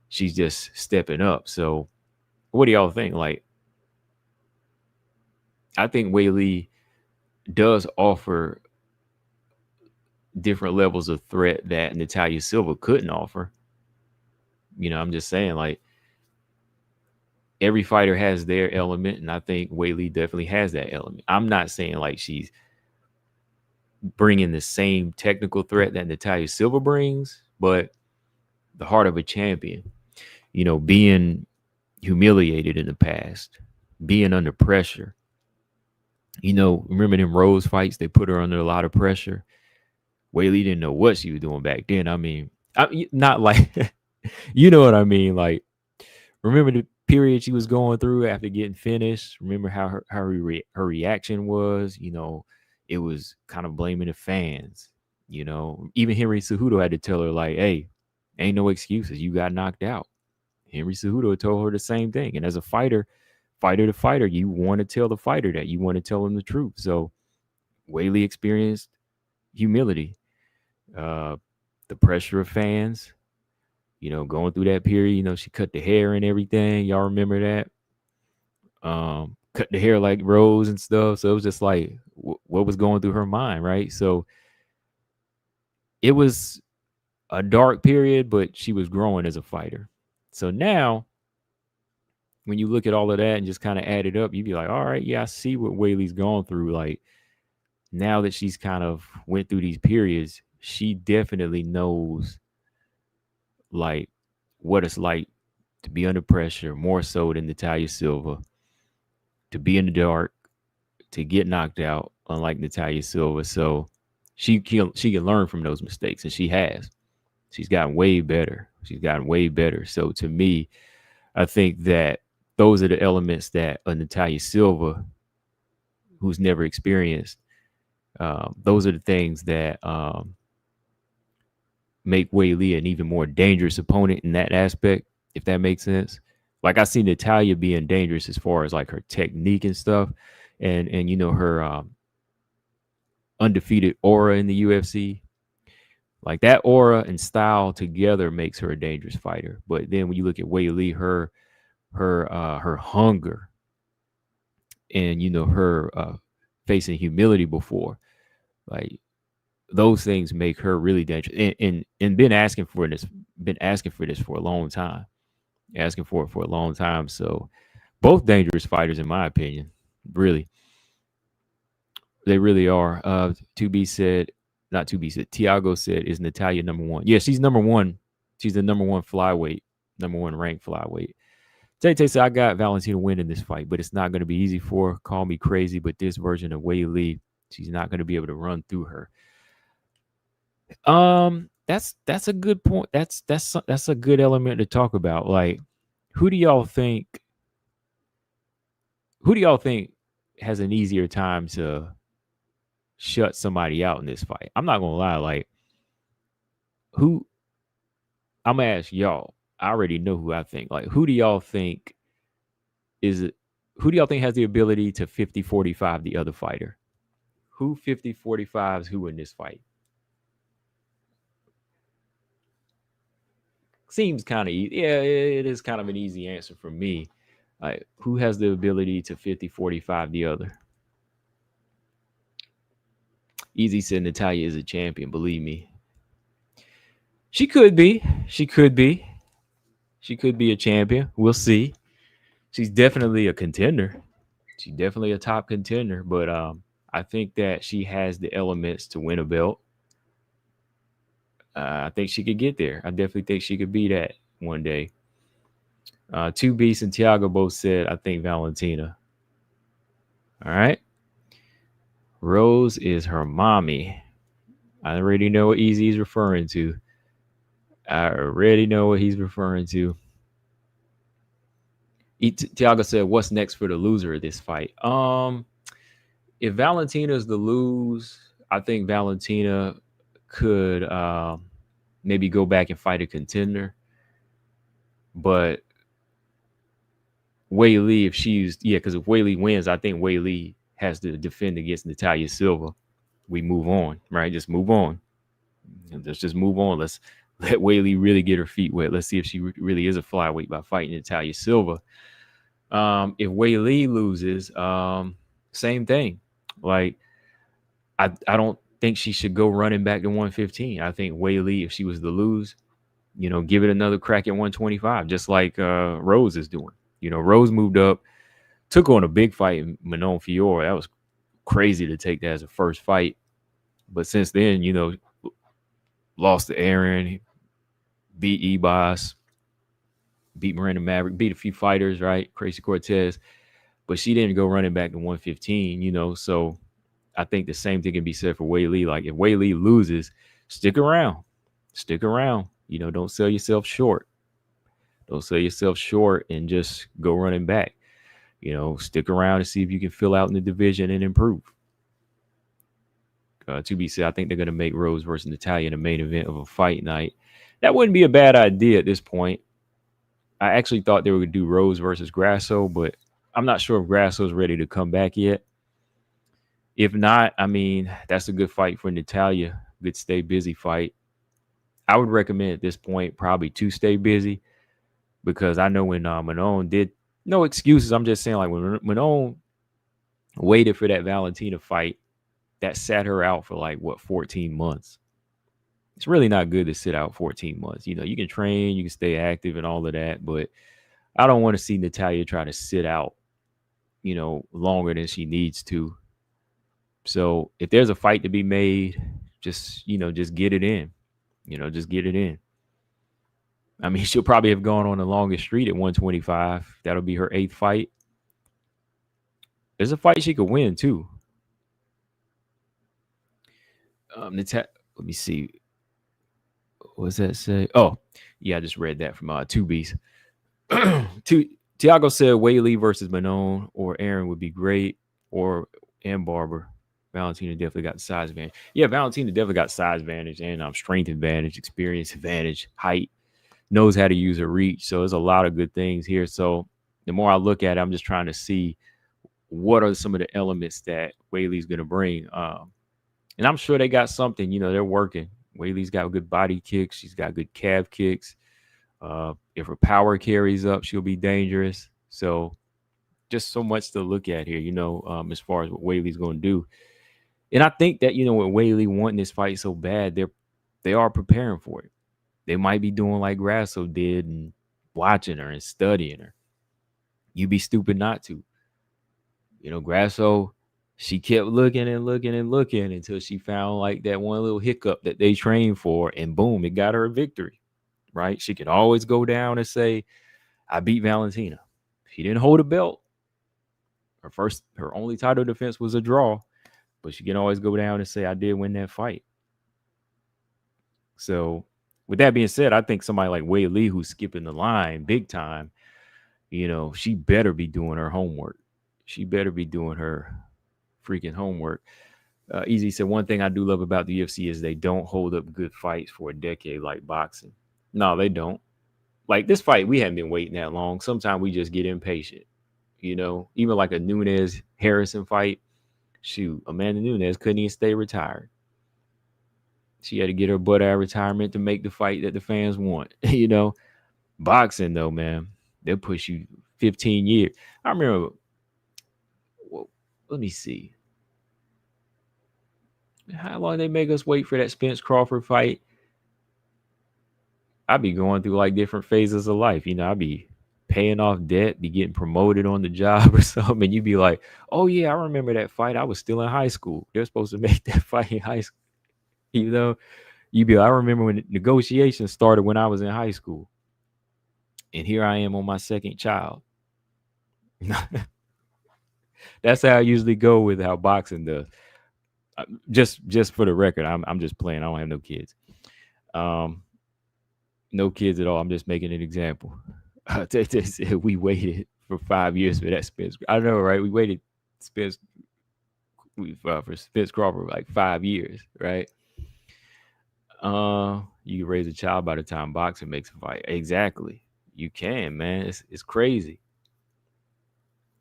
she's just stepping up. So what do y'all think? Like, I think Weili does offer different levels of threat that Natalia Silva couldn't offer. I'm just saying, like, every fighter has their element, and I think Weili definitely has that element. I'm not saying like she's bringing the same technical threat that Natalia Silva brings, but the heart of a champion, being humiliated in the past, being under pressure. Remember them Rose fights? They put her under a lot of pressure. Weili didn't know what she was doing back then. I mean, not like, you know what I mean? Like, remember the period she was going through after getting finished? Remember how her reaction was? It was kind of blaming the fans. Even Henry Cejudo had to tell her, like, hey, ain't no excuses. You got knocked out. Henry Cejudo told her the same thing. And as a fighter to fighter, you want to tell the fighter that. You want to tell him the truth. So Weili experienced humility, the pressure of fans, going through that period. She cut the hair and everything. Y'all remember that? Cut the hair like Rose and stuff. So it was just like, what was going through her mind, right? So it was a dark period, but she was growing as a fighter. So now when you look at all of that and just kind of add it up, you'd be like, all right, yeah, I see what Weili's gone through. Like, now that she's kind of went through these periods, she definitely knows like what it's like to be under pressure, more so than Natalia Silva, to be in the dark, to get knocked out, unlike Natalia Silva. So she can learn from those mistakes, and she has. She's gotten way better. She's gotten way better. So to me, I think that those are the elements that a Natalia Silva, who's never experienced, those are the things that make Weili an even more dangerous opponent in that aspect, if that makes sense. Like I see Natalia being dangerous as far as like her technique and stuff, and you know her undefeated aura in the UFC. Like that aura and style together makes her a dangerous fighter. But then when you look at Weili, her hunger and you know her facing humility before, like those things make her really dangerous. And been asking for this for a long time, asking for it for a long time. So both dangerous fighters, in my opinion, really, they really are. To be said, not to be said. Tiago said, "Is Natalia number one?" Yeah, she's number one. She's the number one flyweight, number one ranked flyweight. Tay said, "I got Valentina winning this fight, but it's not going to be easy for her. Call me crazy, but this version of Weili, she's not going to be able to run through her." That's a good point. That's a good element to talk about. Like, who do y'all think? Who do y'all think has an easier time to shut somebody out in this fight? I'm not gonna lie. Like, who? I'm gonna ask y'all. I already know who I think. Like, who do y'all think is it? Who do y'all think has the ability to 50-45 the other fighter? Who 50-45s who in this fight? Seems kind of easy. Yeah, it is kind of an easy answer for me. Like, who has the ability to 50-45 the other? Easy said Natalia is a champion. Believe me, she could be. She could be. She could be a champion. We'll see. She's definitely a contender. She's definitely a top contender. But I think that she has the elements to win a belt. I think she could get there. I definitely think she could be that one day. Two Beasts and Tiago both said, I think Valentina. All right. Rose is her mommy. I already know what Easy's referring to. I already know what he's referring to. Tiago said, "What's next for the loser of this fight?" If Valentina's the lose, I think Valentina could maybe go back and fight a contender. But Weili, if because if Weili wins, I think Weili has to defend against Natalia Silva. We move on, right? Just move on. Let's just move on. Let's let Weili really get her feet wet. Let's see if she really is a flyweight by fighting Natalia Silva. If Weili loses, same thing. Like, I don't think she should go running back to 115. I think Weili, if she was to lose, give it another crack at 125, just like Rose is doing. Rose moved up, took on a big fight in Manon Fiorot. That was crazy to take that as a first fight. But since then, lost to Aaron, beat E-Boss, beat Miranda Maverick, beat a few fighters, right? Crazy Cortez. But she didn't go running back to 115, so I think the same thing can be said for Weili. Like, if Weili loses, stick around. Stick around. Don't sell yourself short. Don't sell yourself short and just go running back. Stick around and see if you can fill out in the division and improve. To be said, I think they're going to make Rose versus Natalia the main event of a fight night. That wouldn't be a bad idea at this point. I actually thought they would do Rose versus Grasso, but I'm not sure if Grasso's ready to come back yet. If not, I mean, that's a good fight for Natalia. Good stay busy fight. I would recommend at this point probably to stay busy, because I know when Manon did, no excuses. I'm just saying, like, when Manon waited for that Valentina fight, that sat her out for 14 months. It's really not good to sit out 14 months. You can train, you can stay active and all of that, but I don't want to see Natalya try to sit out, longer than she needs to. So if there's a fight to be made, just get it in. Just get it in. I mean, she'll probably have gone on the longest streak at 125. That'll be her 8th fight. There's a fight she could win too. Let me see. What does that say? Oh, yeah, I just read that from Two Beast. Tiago said Weili versus Manon or Aaron would be great, and Barber. Valentina definitely got the size advantage. Yeah, Valentina definitely got size advantage and strength advantage, experience advantage, height, knows how to use her reach. So there's a lot of good things here. So the more I look at it, I'm just trying to see what are some of the elements that Weili's going to bring. And I'm sure they got something, they're working. Weili's got good body kicks. She's got good calf kicks. If her power carries up, she'll be dangerous. So just so much to look at here, as far as what Weili's going to do. And I think that, with Weili wanting this fight so bad, they are preparing for it. They might be doing like Grasso did and watching her and studying her. You'd be stupid not to. Grasso, she kept looking and looking and looking until she found like that one little hiccup that they trained for, and boom, it got her a victory, right? She could always go down and say, I beat Valentina. She didn't hold a belt. Her only title defense was a draw, but she can always go down and say, I did win that fight. So with that being said, I think somebody like Weili, who's skipping the line big time, she better be doing her homework. She better be doing her freaking homework. Easy said, one thing I do love about the UFC is they don't hold up good fights for a decade like boxing. No, they don't. Like this fight, we haven't been waiting that long. Sometimes we just get impatient. Even like a Nunes Harrison fight. Shoot, Amanda Nunes couldn't even stay retired. She had to get her butt out of retirement to make the fight that the fans want. Boxing though, man, they'll push you 15 years. I remember. Well, let me see. How long they make us wait for that Spence Crawford fight? I'd be going through like different phases of life. I'd be paying off debt, be getting promoted on the job or something. And you'd be like, oh yeah, I remember that fight. I was still in high school. They're supposed to make that fight in high school. You'd be like, I remember when negotiations started when I was in high school. And here I am on my second child. That's how I usually go with how boxing does. Just for the record, I'm just playing. I don't have no kids. No kids at all. I'm just making an example. We waited for 5 years for that Spence. I know, right? We waited for Spence Crawford like 5 years, right? You can raise a child by the time boxing makes a fight. Exactly. You can, man. It's crazy.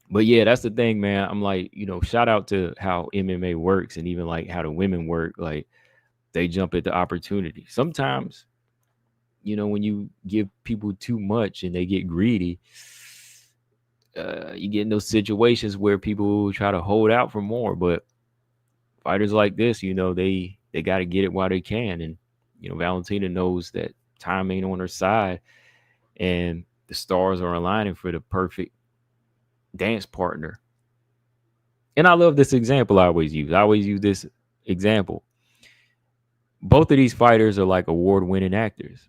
But yeah, that's the thing, man. I'm like, shout out to how MMA works and even like how the women work. Like they jump at the opportunity. Sometimes, when you give people too much and they get greedy, you get in those situations where people try to hold out for more. But fighters like this, they got to get it while they can. And, Valentina knows that time ain't on her side and the stars are aligning for the perfect dance partner. And I love this example I always use. I always use this example. Both of these fighters are like award-winning actors,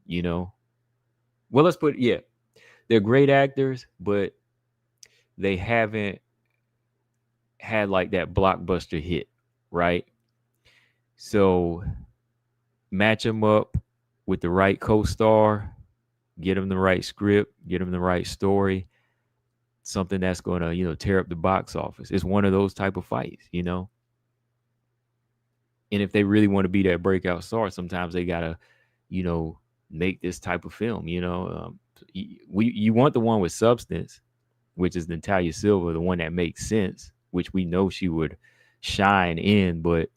Well, let's put, they're great actors, but they haven't had like that blockbuster hit, right? So match them up with the right co-star, get them the right script, get them the right story, something that's going to, tear up the box office. It's one of those type of fights, And if they really want to be that breakout star, sometimes they got to, make this type of film, you want the one with substance, which is Natalia Silva, the one that makes sense, which we know she would shine in, but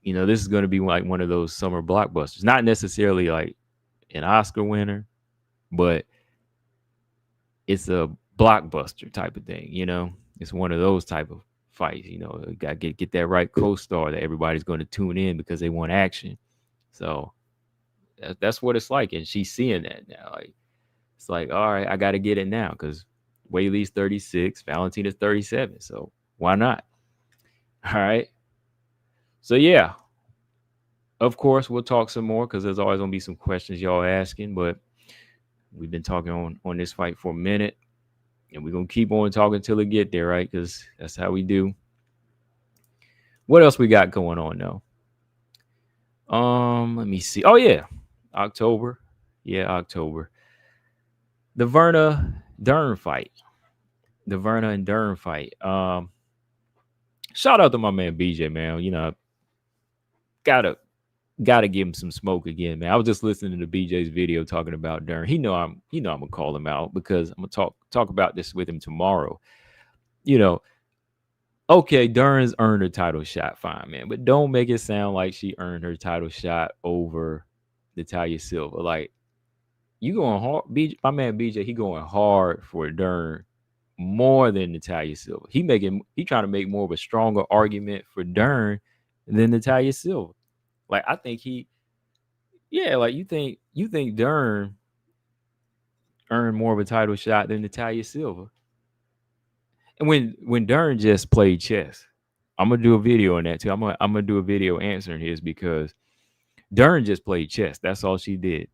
this is going to be like one of those summer blockbusters, not necessarily like an Oscar winner, but it's a blockbuster type of thing. It's one of those type of fights. Got to get that right co-star that everybody's going to tune in because they want action. So that's what it's like, and she's seeing that now. Like It's like, all right, I got to get it now because Weili's 36, Valentina's 37. So why not? All right. So yeah, of course we'll talk some more because there's always gonna be some questions y'all asking. But we've been talking on this fight for a minute, and we're gonna keep on talking until it get there, right? Because that's how we do. What else we got going on though? Let me see. Oh yeah, October. Yeah, October. The Verna Dern fight. The Verna and Dern fight. Shout out to my man BJ, man. You know, gotta give him some smoke again, man. I was just listening to BJ's video talking about Dern. I'm gonna call him out because I'm gonna talk about this with him tomorrow. You know, okay, Dern's earned her title shot, fine, man, but don't make it sound like she earned her title shot over Natalia Silva. Like, you going hard, BJ, my man BJ, he going hard for Dern more than Natalia Silva. He trying to make more of a stronger argument for Dern than Natalia Silva. Like, I think like you think Dern earned more of a title shot than Natalia Silva. And when Dern just played chess, I'm gonna do a video on that too. I'm gonna do a video answering his because Dern just played chess. That's all she did.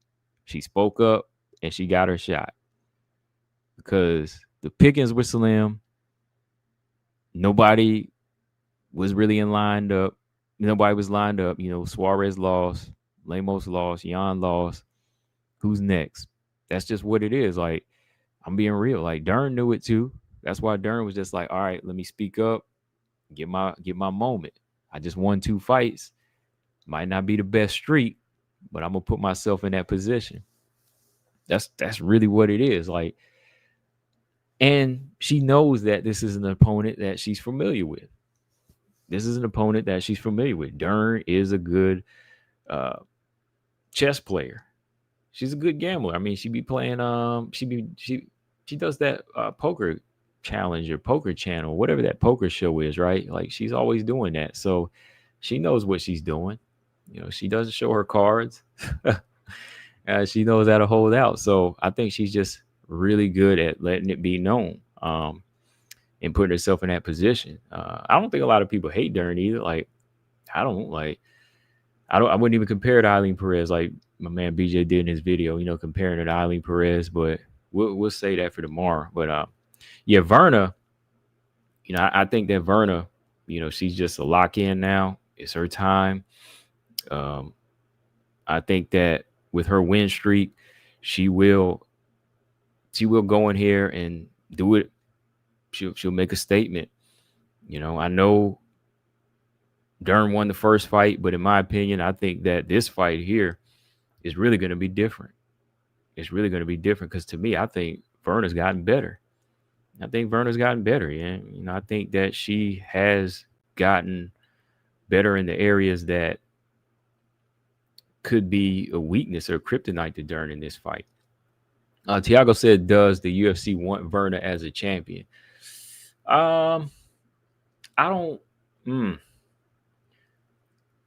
She spoke up and she got her shot because the pickings were slim. Nobody was really lined up. Nobody was lined up. You know, Suarez lost, Lemos lost, Jan lost. Who's next? That's just what it is. Like, I'm being real. Like, Dern knew it too. That's why Dern was just like, all right, let me speak up, get my moment. I just won 2 fights. Might not be the best streak, but I'm gonna put myself in that position. That's really what it is. Like, and she knows that this is an opponent that she's familiar with. This is an opponent that she's familiar with. Dern is a good chess player. She's a good gambler. I mean, she be playing. She does that poker challenge or poker channel, whatever that poker show is, right? Like, she's always doing that, so she knows what she's doing. You know, she doesn't show her cards. She knows how to hold out. So I think she's just really good at letting it be known and putting herself in that position. I don't think a lot of people hate Dern either. Like, I wouldn't even compare it to Eileen Perez like my man BJ did in his video, you know, comparing it to Eileen Perez, but we'll say that for tomorrow. But yeah, Verna, you know, I think that Verna, you know, she's just a lock in now. It's her time. I think that with her win streak, she will go in here and do it. She'll make a statement. You know, I know Dern won the first fight, but in my opinion, I think that this fight here is really going to be different. It's really going to be different because to me, I think Verna's gotten better. Yeah. You know, I think that she has gotten better in the areas that could be a weakness or kryptonite to Dern in this fight. Tiago said, does the UFC want Verna as a champion? I don't.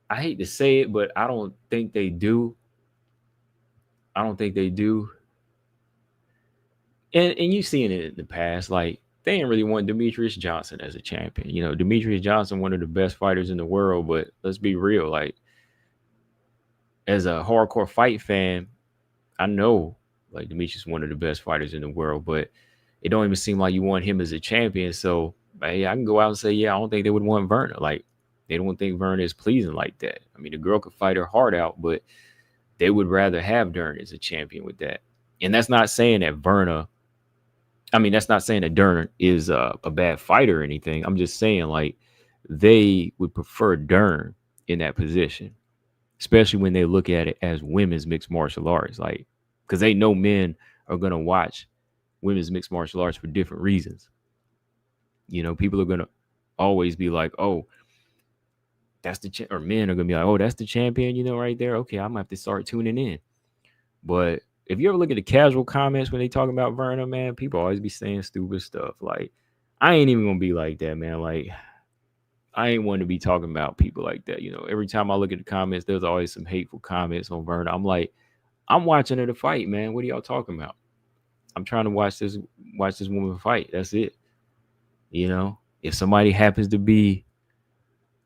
I hate to say it, but I don't think they do. And you've seen it in the past. Like, they didn't really want Demetrius Johnson as a champion. You know, Demetrius Johnson, one of the best fighters in the world, but let's be real. Like, as a hardcore fight fan, I know like Demetrius is one of the best fighters in the world, but it don't even seem like you want him as a champion. So hey, I can go out and say, yeah, I don't think they would want Verna. Like, they don't think Verna is pleasing like that. I mean, the girl could fight her heart out, but they would rather have Dern as a champion with that. And that's not saying that Dern is a bad fighter or anything. I'm just saying, like, they would prefer Dern in that position, especially when they look at it as women's mixed martial arts. Like, because they know men are going to watch women's mixed martial arts for different reasons. You know, people are going to always be like, oh, that's the or men are going to be like, oh, that's the champion, you know, right there. Okay, I'm going to have to start tuning in. But if you ever look at the casual comments when they talk about Verna, man, people always be saying stupid stuff. Like, I ain't even going to be like that, man. Like, I ain't want to be talking about people like that. You know, every time I look at the comments, there's always some hateful comments on Verna. I'm like, I'm watching her to fight, man. What are y'all talking about? I'm trying to watch this woman fight. That's it. If somebody happens to be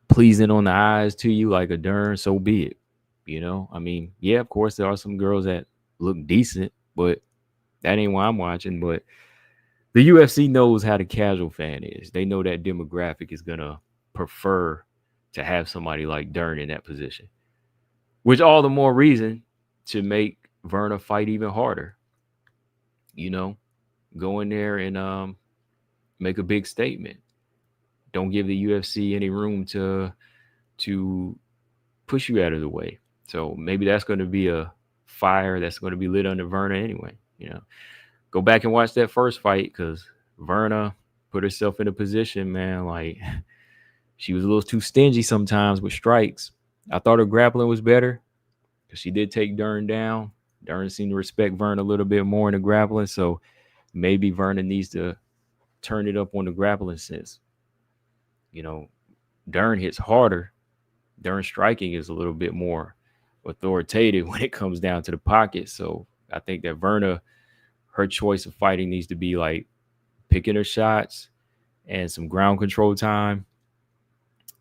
pleasing on the eyes to you like a Dern, so be it. I mean, yeah, of course there are some girls that look decent, but that ain't why I'm watching. But the UFC knows how the casual fan is. They know that demographic is gonna prefer to have somebody like Dern in that position, which all the more reason to make Verna fight even harder. Go in there and make a big statement. Don't give the UFC any room to push you out of the way. So maybe that's going to be a fire that's going to be lit under Verna anyway. Go back and watch that first fight because Verna put herself in a position, man, like she was a little too stingy sometimes with strikes. I thought her grappling was better because she did take Dern down. Dern seemed to respect Verna a little bit more in the grappling, so maybe Verna needs to turn it up on the grappling sense. Dern hits harder. Dern striking is a little bit more authoritative when it comes down to the pocket. So I think that Verna, her choice of fighting needs to be like picking her shots and some ground control time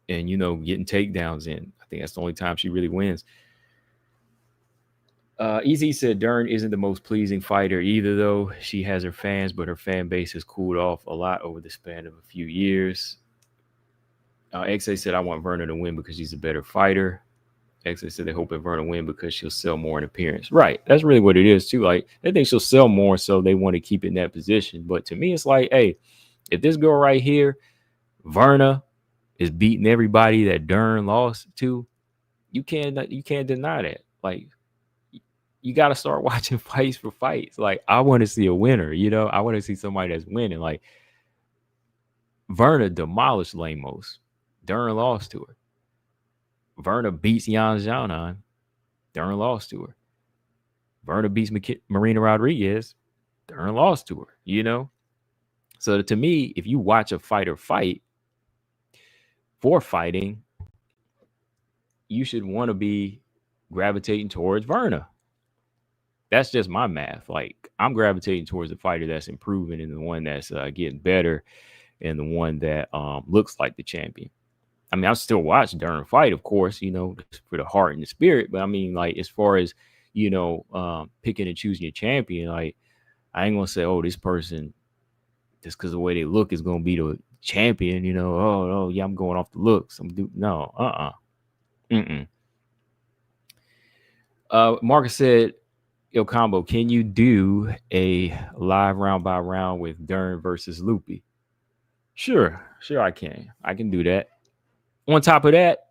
and, getting takedowns in. I think that's the only time she really wins. Easy said Dern isn't the most pleasing fighter either, though. She has her fans, but her fan base has cooled off a lot over the span of a few years. XA said, I want Verna to win because she's a better fighter. XA said they hope that Verna win because she'll sell more in appearance. Right. That's really what it is, too. Like, they think she'll sell more, so they want to keep it in that position. But to me, it's like, hey, if this girl right here, Verna, is beating everybody that Dern lost to, you can't deny that. Like, you got to start watching fights for fights. Like, I want to see a winner, I want to see somebody that's winning. Like, Verna demolished Lemos. Dern lost to her. Verna beats Yan Xiaonan. Dern lost to her. Verna beats Marina Rodriguez. Dern lost to her, So to me, if you watch a fighter fight for fighting, you should want to be gravitating towards Verna. That's just my math. Like, I'm gravitating towards the fighter that's improving and the one that's getting better and the one that looks like the champion. I mean, I still watch Dern fight, of course, for the heart and the spirit. But I mean, like, as far as, picking and choosing your champion, like, I ain't going to say, oh, this person, just because the way they look is going to be the champion, oh, yeah, I'm going off the looks. No, Marcus said, Yo, Combo, can you do a live round by round with Dern versus Loopy? Sure, I can. I can do that. On top of that,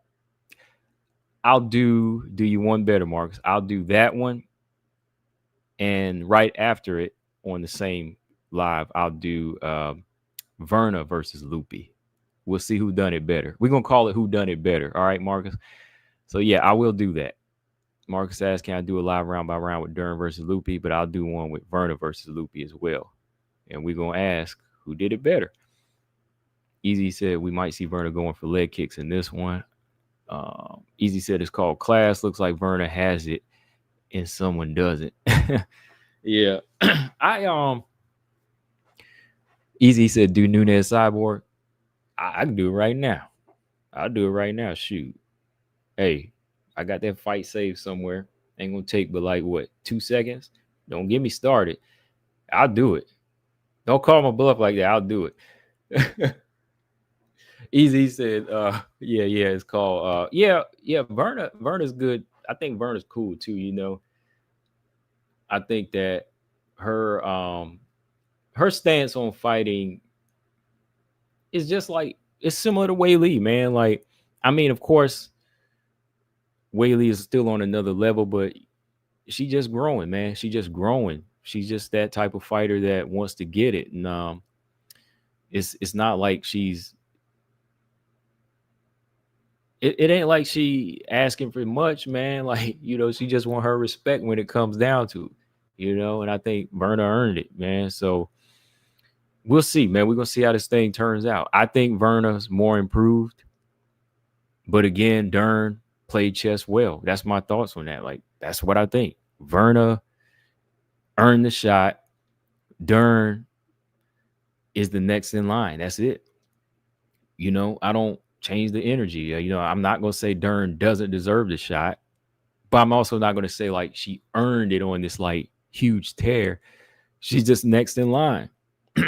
I'll do you one better, Marcus. I'll do that one. And right after it, on the same live, I'll do Verna versus Loopy. We'll see who done it better. We're going to call it who done it better. All right, Marcus? So, yeah, I will do that. Marcus asked, can I do a live round by round with Dern versus Loopy? But I'll do one with Verna versus Loopy as well. And we're going to ask who did it better. Easy said we might see Verna going for leg kicks in this one. Easy said it's called class. Looks like Verna has it and someone doesn't. Yeah. Easy said do Nunes Cyborg. I can do it right now. I'll do it right now. Shoot. Hey, I got that fight saved somewhere. Ain't gonna take but like 2 seconds. Don't get me started. I'll do it. Don't call my bluff like that. I'll do it. Easy said, yeah, it's called Verna's good. I think Verna's cool too, I think that her stance on fighting is just like it's similar to Weili, man. Like, I mean, of course, Weili is still on another level, but she just growing, man. She just growing. She's just that type of fighter that wants to get it. And it's not like she's it ain't like she asking for much, man. Like, she just want her respect when it comes down to it, and I think Verna earned it, man. So we'll see, man. We're gonna see how this thing turns out. I think Verna's more improved, but again, Dern played chess well. That's my thoughts on that. Like, that's what I think. Verna earned the shot. Dern is the next in line. That's it. I don't change the energy. I'm not going to say Dern doesn't deserve the shot, but I'm also not going to say like she earned it on this like huge tear. She's just next in line.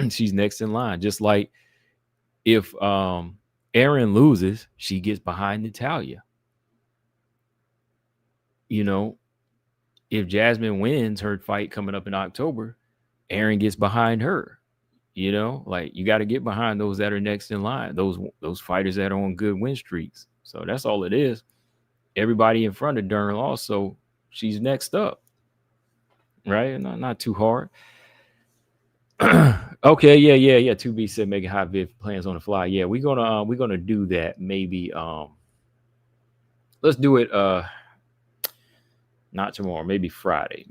She's next in line. Just like if Aaron loses, she gets behind Natalia. If Jasmine wins her fight coming up in October, Aaron gets behind her. Like you got to get behind those that are next in line, those fighters that are on good win streaks. So that's all it is. Everybody in front of Dern also, she's next up, right? Not too hard. Okay, yeah. 2B said making high vid plans on the fly. Yeah, we're gonna do that. Maybe let's do it not tomorrow, maybe Friday.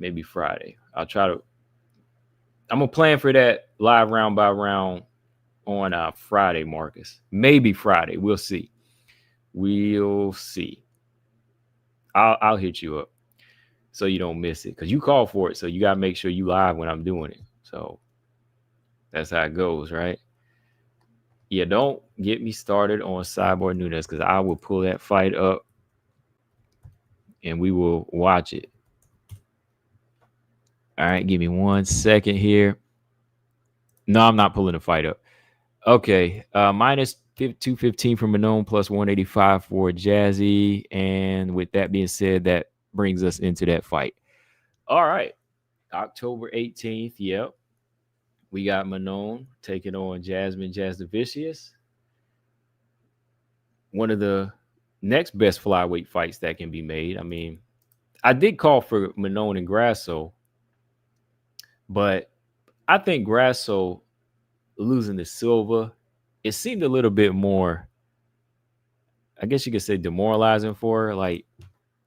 I'm gonna plan for that live round by round on Friday, Marcus. Maybe Friday. We'll see. I'll hit you up so you don't miss it, because you call for it, so you gotta make sure you live when I'm doing it. So that's how it goes, right? Yeah, don't get me started on Cyborg Nunes, because I will pull that fight up and we will watch it. All right, give me 1 second here. No, I'm not pulling the fight up. Okay, minus 215 from Manon, plus 185 for Jazzy. And with that being said, that brings us into that fight. All right, October 18th. Yep. We got Manon taking on Jasmine Jasudavicius. One of the next best flyweight fights that can be made. I mean, I did call for Manon and Grasso, but I think Grasso losing to Silva, it seemed a little bit more, I guess you could say, demoralizing for her. Like,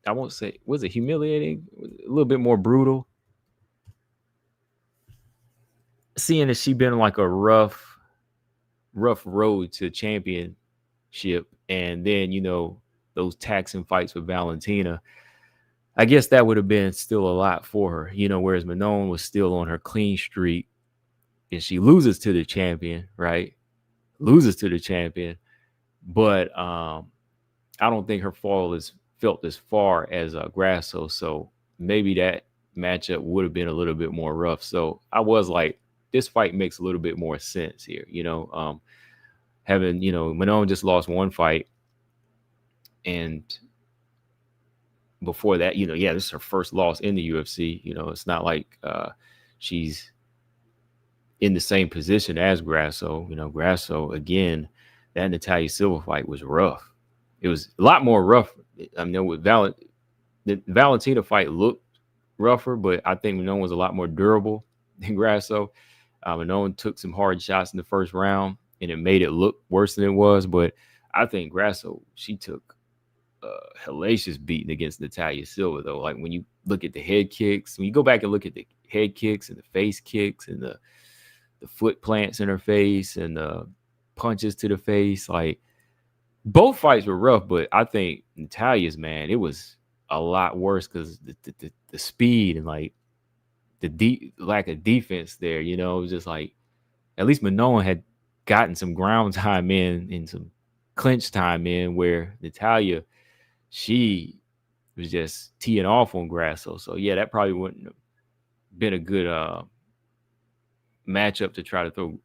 I won't say, was it humiliating? A little bit more brutal. Seeing that she been on like a rough road to championship, and then those taxing fights with Valentina, I guess that would have been still a lot for her, whereas Manon was still on her clean streak, and she loses to the champion, right? Loses to the champion, but I don't think her fall is felt as far as Grasso, so maybe that matchup would have been a little bit more rough. So I was like, this fight makes a little bit more sense here, having, Manon just lost one fight, and before that, this is her first loss in the UFC. It's not like she's in the same position as Grasso. Grasso, again, that Natalia Silva fight was rough. It was a lot more rough. I mean, with the Valentina fight looked rougher, but I think Manon was a lot more durable than Grasso. Manon took some hard shots in the first round, and it made it look worse than it was. But I think Grasso, she took hellacious beating against Natalia Silva, though. Like, when you look at the head kicks, when you go back and look at the head kicks and the face kicks and the foot plants in her face and the punches to the face, like, both fights were rough, but I think Natalia's, man, it was a lot worse because the speed and like the lack of defense there. It was just like, at least Manon had gotten some ground time in and some clinch time in, where Natalia, she was just teeing off on Grasso. So yeah, that probably wouldn't have been a good matchup to try to throw.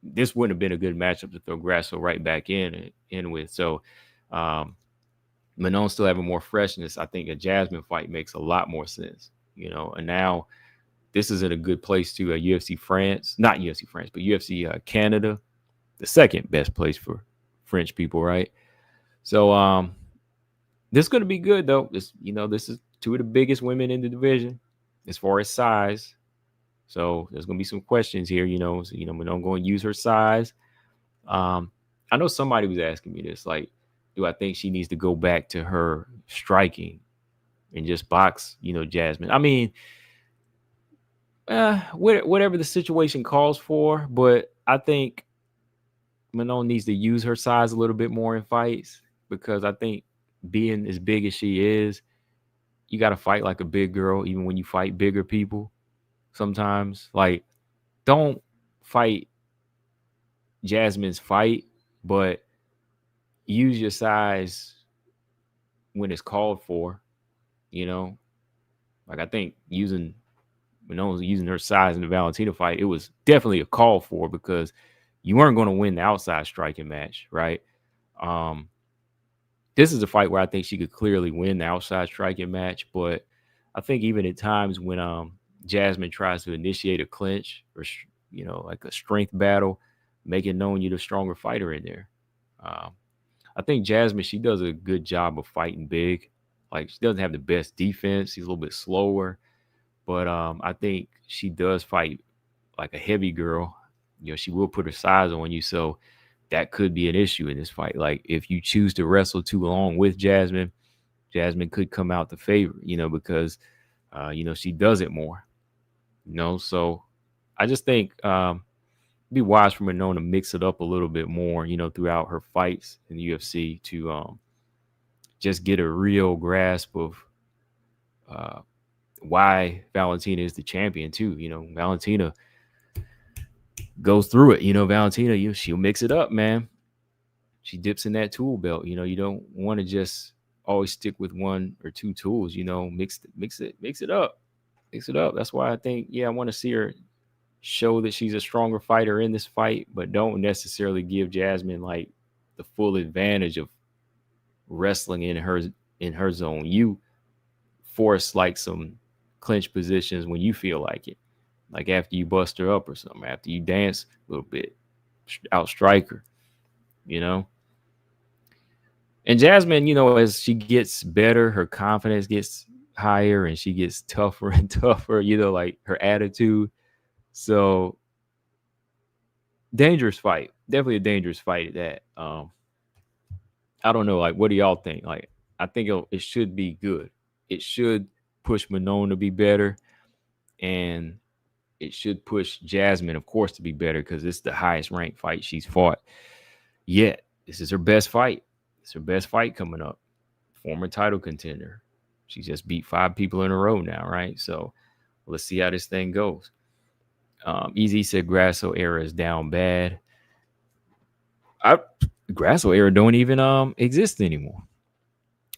This wouldn't have been a good matchup to throw Grasso right back in with. So Manon still having more freshness. I think a Jasmine fight makes a lot more sense, and now this is in a good place to UFC France, not UFC France, but UFC Canada, the second best place for French people, right? So this is going to be good, though. This is two of the biggest women in the division as far as size. So there's going to be some questions here, So, Manon going to use her size. I know somebody was asking me this, like, do I think she needs to go back to her striking and just box, Jasmine? I mean, whatever the situation calls for, but I think Manon needs to use her size a little bit more in fights, because I think being as big as she is, you got to fight like a big girl, even when you fight bigger people. Sometimes, like, don't fight Jasmine's fight, but use your size when it's called for. You know, like I think when no one was using her size in the Valentina fight, it was definitely a call for because you weren't going to win the outside striking match, right? Um, this is a fight where I think she could clearly win the outside striking match, but I think even at times when Jasmine tries to initiate a clinch or like a strength battle, make it known you're the stronger fighter in there. Um, I think Jasmine, she does a good job of fighting big. Like she doesn't have the best defense. She's a little bit slower, but I think she does fight like a heavy girl. She will put her size on you, so that could be an issue in this fight. Like if you choose to wrestle too long with Jasmine, Jasmine could come out the favor, because she does it more. So I just think be wise for Manon to mix it up a little bit more, throughout her fights in the UFC to just get a real grasp of why Valentina is the champion too. Valentina goes through it. Valentina, she'll mix it up, man. She dips in that tool belt. You don't want to just always stick with one or two tools. Mix it up. Mix it up. That's why I think, I want to see her show that she's a stronger fighter in this fight, but don't necessarily give Jasmine like the full advantage of wrestling in her zone. You force like some clinch positions when you feel like it, like after you bust her up or something, after you dance a little bit, outstrike her, And Jasmine, as she gets better, her confidence gets higher and she gets tougher and tougher, like her attitude. So dangerous fight. Definitely a dangerous fight at that. I don't know. Like, what do y'all think? Like, I think it should be good. It should push Manon to be better. And it should push Jasmine, of course, to be better because it's the highest ranked fight she's fought yet. This is her best fight. It's her best fight coming up. Former title contender. She just beat 5 people in a row now, right? So let's see how this thing goes. Easy said Grasso era is down bad. Grasso era don't even exist anymore.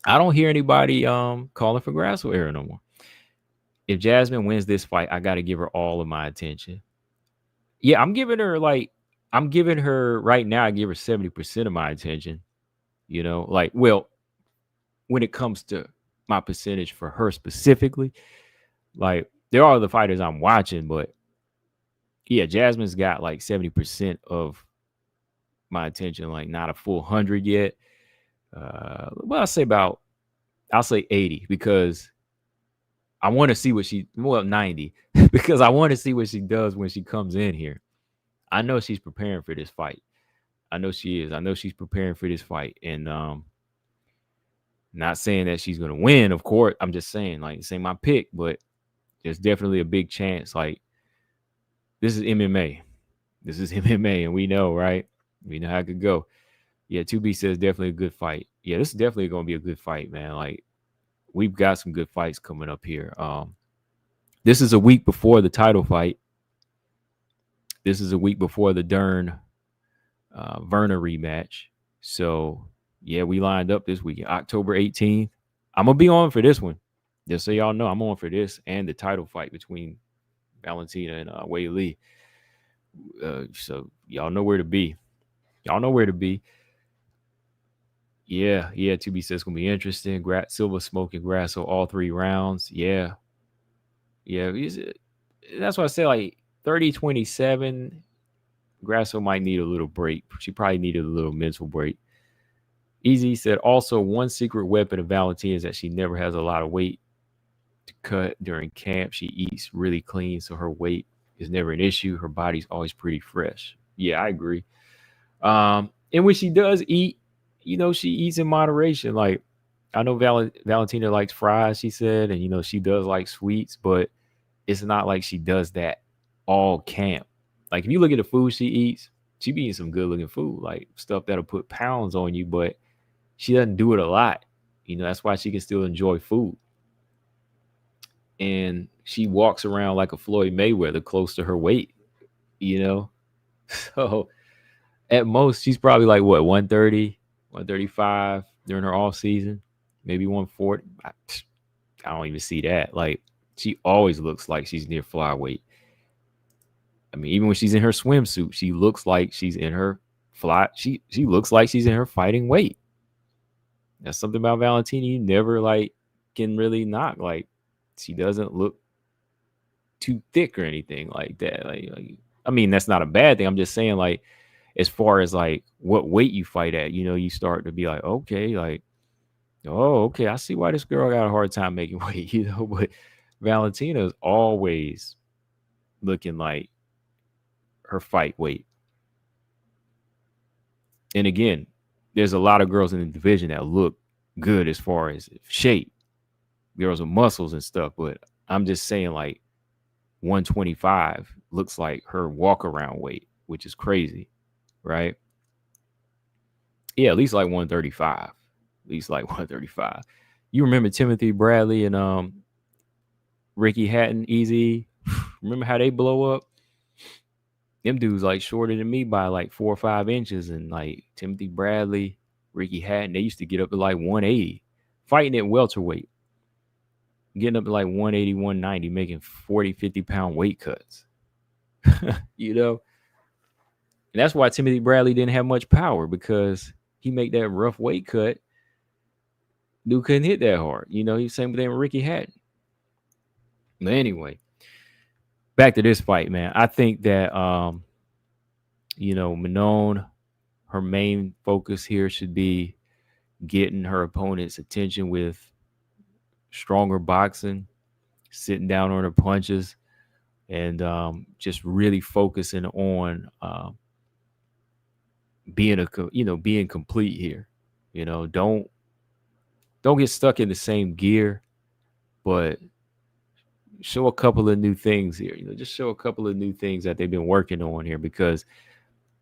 I don't hear anybody calling for Grasso era no more. If Jasmine wins this fight, I got to give her all of my attention. Yeah, I'm giving her right now, I give her 70% of my attention. When it comes to my percentage for her specifically, like there are other fighters I'm watching, but yeah, Jasmine's got like 70% of my attention, like not a full 100 yet. I'll say 80 because I want to see 90 because I want to see what she does when she comes in here. I know she's preparing for this fight. I know she is. I know she's preparing for this fight. And not saying that she's going to win, of course. I'm just saying, like, this ain't my pick, but there's definitely a big chance. Like, this is MMA. This is MMA, and we know, right? We know how it could go. Yeah, 2B says definitely a good fight. Yeah, this is definitely going to be a good fight, man. Like, we've got some good fights coming up here. This is a week before the title fight. This is a week before the Dern Werner rematch. So, yeah, we lined up this week, October 18th. I'm going to be on for this one. Just so y'all know, I'm on for this and the title fight between Valentina and Weili. So, y'all know where to be. Y'all know where to be. Yeah, 2B says it's going to be interesting. Silva smoking Grasso all 3 rounds. Yeah. That's why I say, like, 30-27, Grasso might need a little break. She probably needed a little mental break. Easy said also one secret weapon of Valentina is that she never has a lot of weight to cut during camp. She eats really clean, so her weight is never an issue. Her body's always pretty fresh. Yeah, I agree. And when she does eat, she eats in moderation. Like, I know Valentina likes fries, she said, and, she does like sweets, but it's not like she does that all camp. Like, if you look at the food she eats, she be eating some good-looking food, like stuff that'll put pounds on you, but she doesn't do it a lot. That's why she can still enjoy food. And she walks around like a Floyd Mayweather close to her weight. you know. So at most, she's probably like what 130, 135 during her off season, maybe 140. I don't even see that. Like she always looks like she's near flyweight. I mean, even when she's in her swimsuit, she looks like she's in her fly. She looks like she's in her fighting weight. That's something about Valentina you never like can really knock. Like she doesn't look too thick or anything like that. Like I mean, that's not a bad thing. I'm just saying, like, as far as like what weight you fight at, you start to be like, okay, like, oh, okay, I see why this girl got a hard time making weight, But Valentina is always looking like her fight weight. And again, there's a lot of girls in the division that look good as far as shape, girls with muscles and stuff. But I'm just saying, like, 125 looks like her walk around weight, which is crazy, right? Yeah, at least like 135. At least like 135. You remember Timothy Bradley and Ricky Hatton, Easy? Remember how they blow up? Them dudes like shorter than me by like 4 or 5 inches, and like Timothy Bradley, Ricky Hatton, they used to get up to like 180, fighting at welterweight, getting up to like 180, 190, making 40, 50-pound weight cuts. And that's why Timothy Bradley didn't have much power, because he made that rough weight cut. Dude couldn't hit that hard. He's same thing with Ricky Hatton. But anyway, back to this fight, man. I think that Manon, her main focus here should be getting her opponent's attention with stronger boxing, sitting down on her punches, and just really focusing on being complete here. Don't get stuck in the same gear, but show a couple of new things here. Just show a couple of new things that they've been working on here, because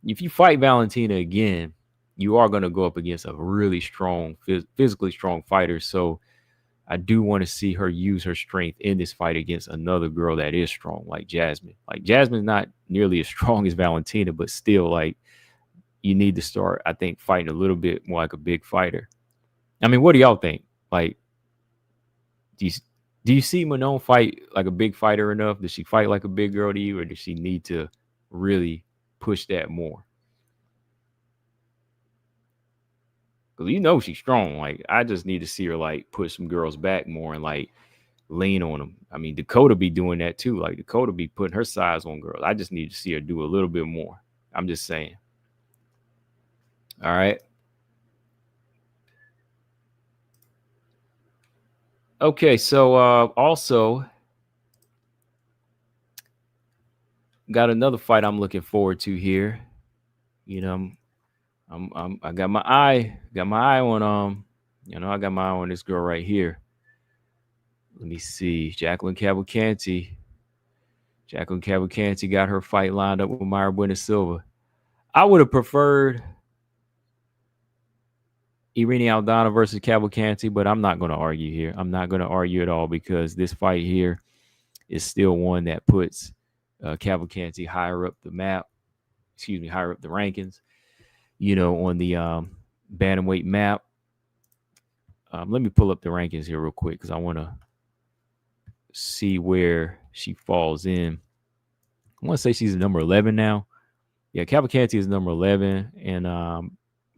if you fight Valentina again, you are going to go up against a really strong, physically strong fighter. So I do want to see her use her strength in this fight against another girl that is strong, like Jasmine. Like Jasmine's not nearly as strong as Valentina, but still, like, you need to start, I think, fighting a little bit more like a big fighter. I mean, what do y'all think? Like, do you see Manon fight like a big fighter enough? Does she fight like a big girl to you, or does she need to really push that more? Because she's strong. Like, I just need to see her like push some girls back more and like lean on them. I mean, Dakota be doing that too. Like, Dakota be putting her size on girls. I just need to see her do a little bit more. I'm just saying. All right. Okay, so also got another fight I'm looking forward to here. I got my eye on I got my eye on this girl right here. Let me see, Jacqueline Cavalcanti. Jacqueline Cavalcanti got her fight lined up with Mayra Bueno Silva. I would have preferred Irene Aldana versus Cavalcanti, but I'm not going to argue here. I'm not going to argue at all, because this fight here is still one that puts Cavalcanti higher up the map. Higher up the rankings. On the bantamweight map. Let me pull up the rankings here real quick, because I want to see where she falls in. I want to say she's number 11 now. Yeah, Cavalcanti is number 11, and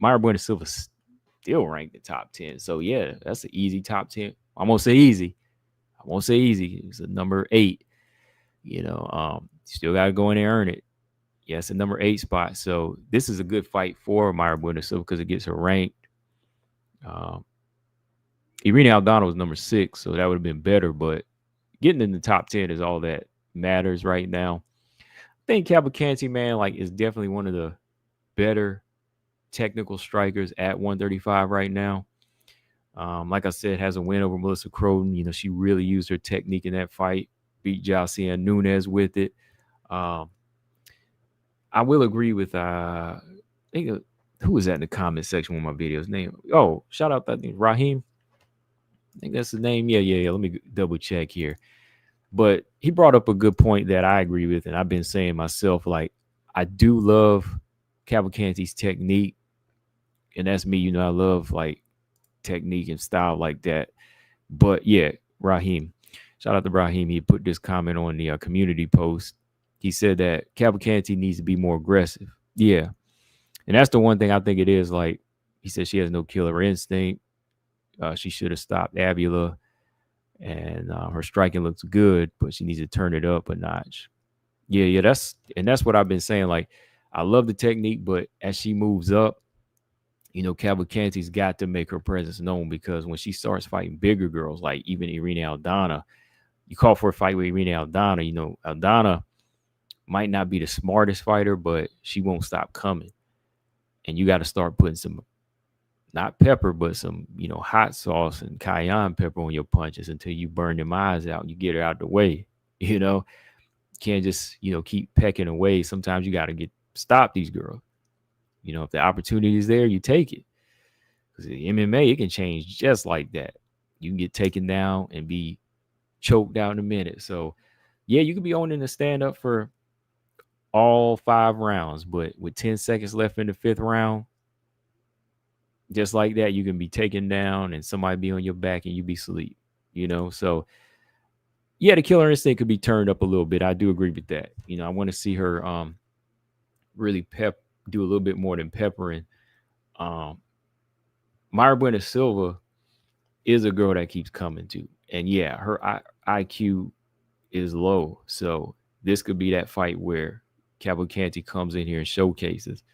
Mayra Bueno Silva still ranked in the top 10. So yeah, that's an easy top 10. I won't say easy. It's a number 8. Still got to go in there and earn it. Yeah, it's a number 8 spot. So this is a good fight for Mayra Bueno Silva, because it gets her ranked. Irene Aldana was number 6, so that would have been better. But getting in the top 10 is all that matters right now. I think Cavalcanti, man, like, is definitely one of the better technical strikers at 135 right now. Like I said, has a win over Melissa Croton. She really used her technique in that fight, beat Josiane Nunes with it. I will agree with I think who was that in the comment section with my videos? Name? Oh, shout out that name, Raheem. I think that's the name. Yeah. Let me double check here. But he brought up a good point that I agree with, and I've been saying myself, like, I do love Cavalcanti's technique, and that's me, I love like technique and style like that. But yeah, Raheem, shout out to Raheem. He put this comment on the community post. He said that Cavalcanti needs to be more aggressive. Yeah, and that's the one thing I think it is. Like he said, she has no killer instinct. She should have stopped Avila, and her striking looks good, but she needs to turn it up a notch. Yeah, that's what I've been saying. Like, I love the technique, but as she moves up, Cavalcanti's got to make her presence known, because when she starts fighting bigger girls, like even Irina Aldana, you call for a fight with Irina Aldana, Aldana might not be the smartest fighter, but she won't stop coming. And you got to start putting some, not pepper, but some, hot sauce and cayenne pepper on your punches until you burn them eyes out and you get her out the way. Can't just, keep pecking away. Sometimes you got to stop these girls. If the opportunity is there, you take it. Because the MMA, it can change just like that. You can get taken down and be choked out in a minute. So, yeah, you could be owning the stand up for all 5 rounds, but with 10 seconds left in the 5th round, just like that, you can be taken down and somebody be on your back and you be asleep. So yeah, the killer instinct could be turned up a little bit. I do agree with that. I want to see her really do a little bit more than peppering. Mayra Bueno Silva is a girl that keeps coming to. And yeah, her IQ is low. So this could be that fight where Cavalcanti comes in here and showcases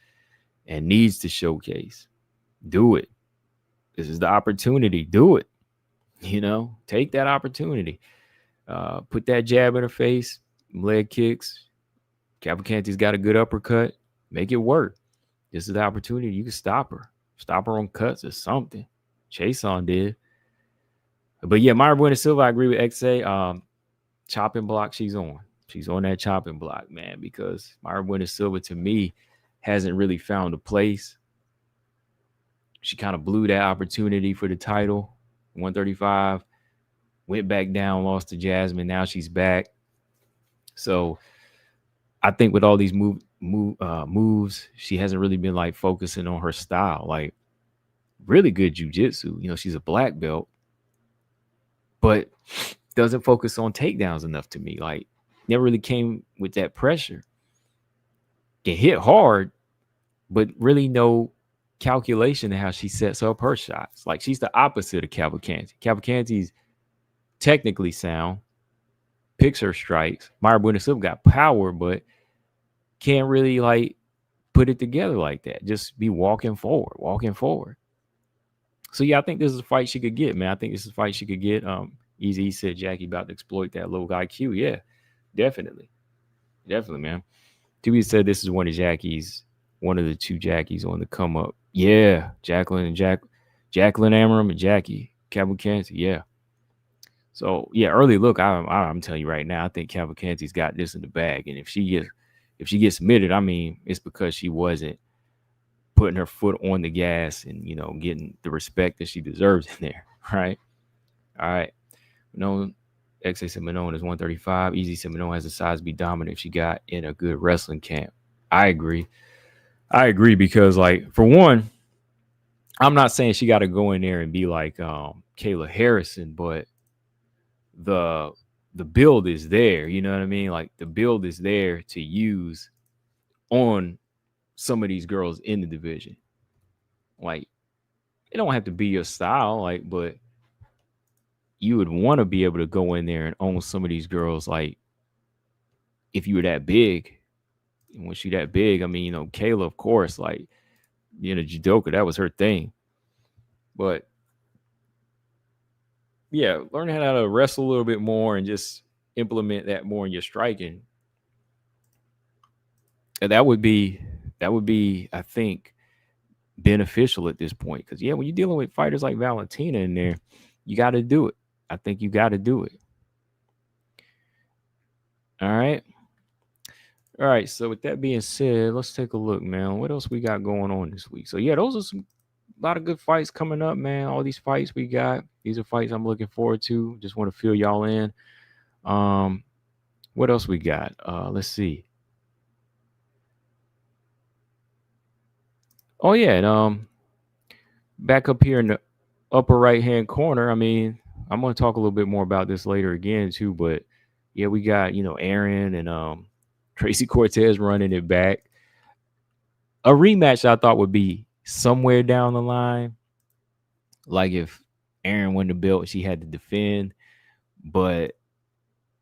and needs to showcase. Do it. This is the opportunity. Do it. Take that opportunity. Put that jab in her face, leg kicks. Cavalcanti's got a good uppercut. Make it work. This is the opportunity. You can stop her. Stop her on cuts or something. Chason did. But yeah, Mayra Bueno Silva, I agree with XA. Chopping block, she's on. She's on that chopping block, man, because Mayra Bueno Silva, to me, hasn't really found a place. She kind of blew that opportunity for the title, 135. Went back down, lost to Jasmine. Now she's back. So I think with all these moves, she hasn't really been like focusing on her style. Like, really good jiu-jitsu. She's a black belt, but doesn't focus on takedowns enough to me. Like, never really came with that pressure. Can hit hard, but really no calculation of how she sets up her shots. Like, she's the opposite of Cavalcanti. Cavalcanti's technically sound, picks her strikes. Mayra Bueno Silva got power, but can't really like put it together like that. Just be walking forward. So yeah, I think this is a fight she could get, man. I think this is a fight she could get. Easy said Jackie about to exploit that low IQ. Yeah, definitely, man. TV said this is one of the 2 Jackies on the come up. Yeah, Jacqueline Amaram and Jackie Cavalcanti. Yeah. So yeah, early look, I'm telling you right now, I think Cavalcanti's got this in the bag, and if she gets submitted, I mean, it's because she wasn't putting her foot on the gas and getting the respect that she deserves in there, right? All right. XA said Manon is 135. Easy said Manon has the size to be dominant if she got in a good wrestling camp. I agree because, like, for one, I'm not saying she got to go in there and be like Kayla Harrison, but the build is there. You know what I mean? Like, the build is there to use on some of these girls in the division. Like, it don't have to be your style, like, but you would want to be able to go in there and own some of these girls, like, if you were that big. And when she that big, I mean, Kayla, of course, like, judoka, that was her thing. But yeah, learn how to wrestle a little bit more and just implement that more in your striking. And that would be, I think, beneficial at this point. Because yeah, when you're dealing with fighters like Valentina in there, you got to do it. I think you got to do it. All right. So with that being said, let's take a look, man. What else we got going on this week? So yeah, those are a lot of good fights coming up, man. All these fights we got, these are fights I'm looking forward to. Just want to fill y'all in. What else we got? Let's see. Oh yeah, and back up here in the upper right hand corner. I mean, I'm gonna talk a little bit more about this later again too, but yeah, we got Aaron and Tracy Cortez running it back. A rematch I thought would be somewhere down the line, like if Aaron won the belt, she had to defend, but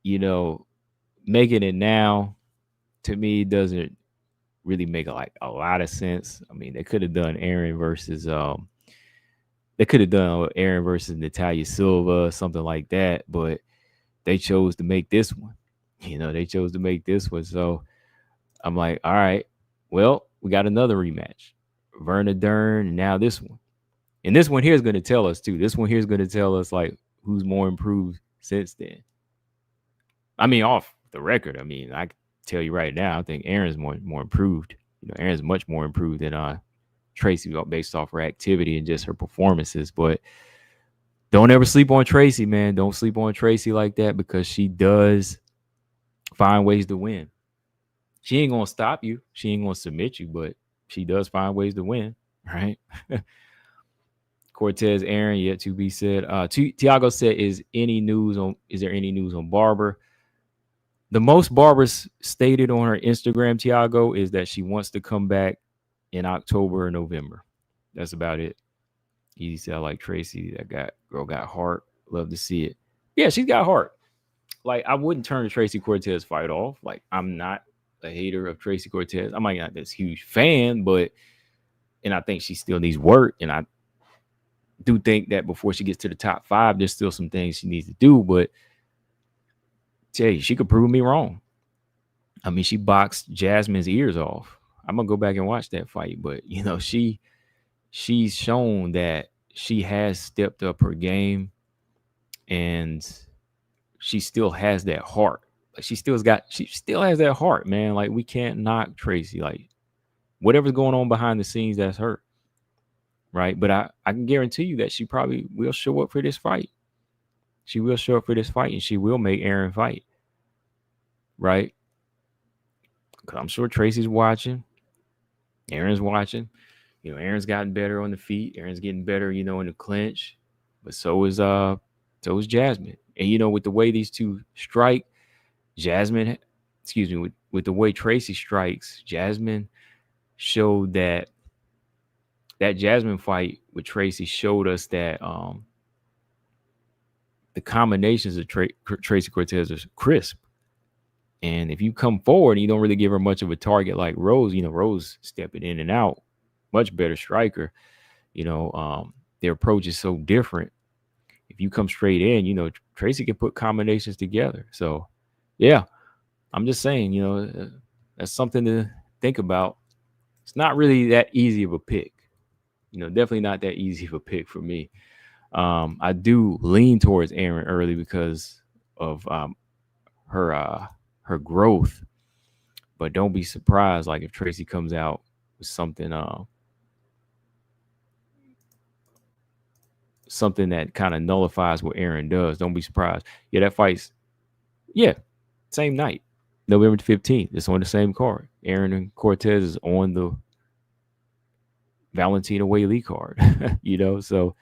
you know, making it now to me doesn't really make like a lot of sense. I mean, they could have done Aaron versus Natalia Silva, something like that, but they chose to make this one. They chose to make this one. So I'm like, all right, well, we got another rematch. Verna Dern, and now this one. And this one here is going to tell us too. This one here is going to tell us like who's more improved since then. I mean, off the record, I mean, I can tell you right now, I think Aaron's more improved. Aaron's much more improved than Tracy based off her activity and just her performances. But don't ever sleep on Tracy, man. Don't sleep on Tracy like that because she does find ways to win. She ain't gonna stop you. She ain't gonna submit you, but she does find ways to win, right? Cortez, Aaron, yet to be said. Tiago said, is there any news on Barber? The most Barber's stated on her Instagram, Tiago, is that she wants to come back in October or November. That's about it. Easy said, like Tracy, girl got heart. Love to see it. Yeah, she's got heart. Like, I wouldn't turn the Tracy Cortez fight off. Like, I'm not a hater of Tracy Cortez. I might not this huge fan, and I think she still needs work. And I do think that before she gets to the top 5, there's still some things she needs to do. But tell you, she could prove me wrong. I mean, she boxed Jasmine's ears off. I'm gonna go back and watch that fight, but she's shown that she has stepped up her game, and she still has that heart. Like she still has that heart, man. Like we can't knock Tracy. Like whatever's going on behind the scenes, that's her. Right. But I can guarantee you that she probably will show up for this fight. She will show up for this fight and she will make Aaron fight. Right. Because I'm sure Tracy's watching. Aaron's watching. Aaron's gotten better on the feet. Aaron's getting better, in the clinch. But so is Jasmine. And with the way these two strike, with the way Tracy strikes, Jasmine showed that Jasmine fight with Tracy showed us that the combinations of Tracy Cortez are crisp. And if you come forward and you don't really give her much of a target like Rose, Rose stepping in and out, much better striker. Their approach is so different. If you come straight in, Tracy can put combinations together. So, yeah, I'm just saying, that's something to think about. It's not really that easy of a pick. Definitely not that easy of a pick for me. I do lean towards Aaron early because of her growth, but don't be surprised like if Tracy comes out with something that kind of nullifies what Aaron does. Don't be surprised. Yeah, that fight's same night, November 15th. It's on the same card. Aaron and Cortez is on the Valentina Weili card. So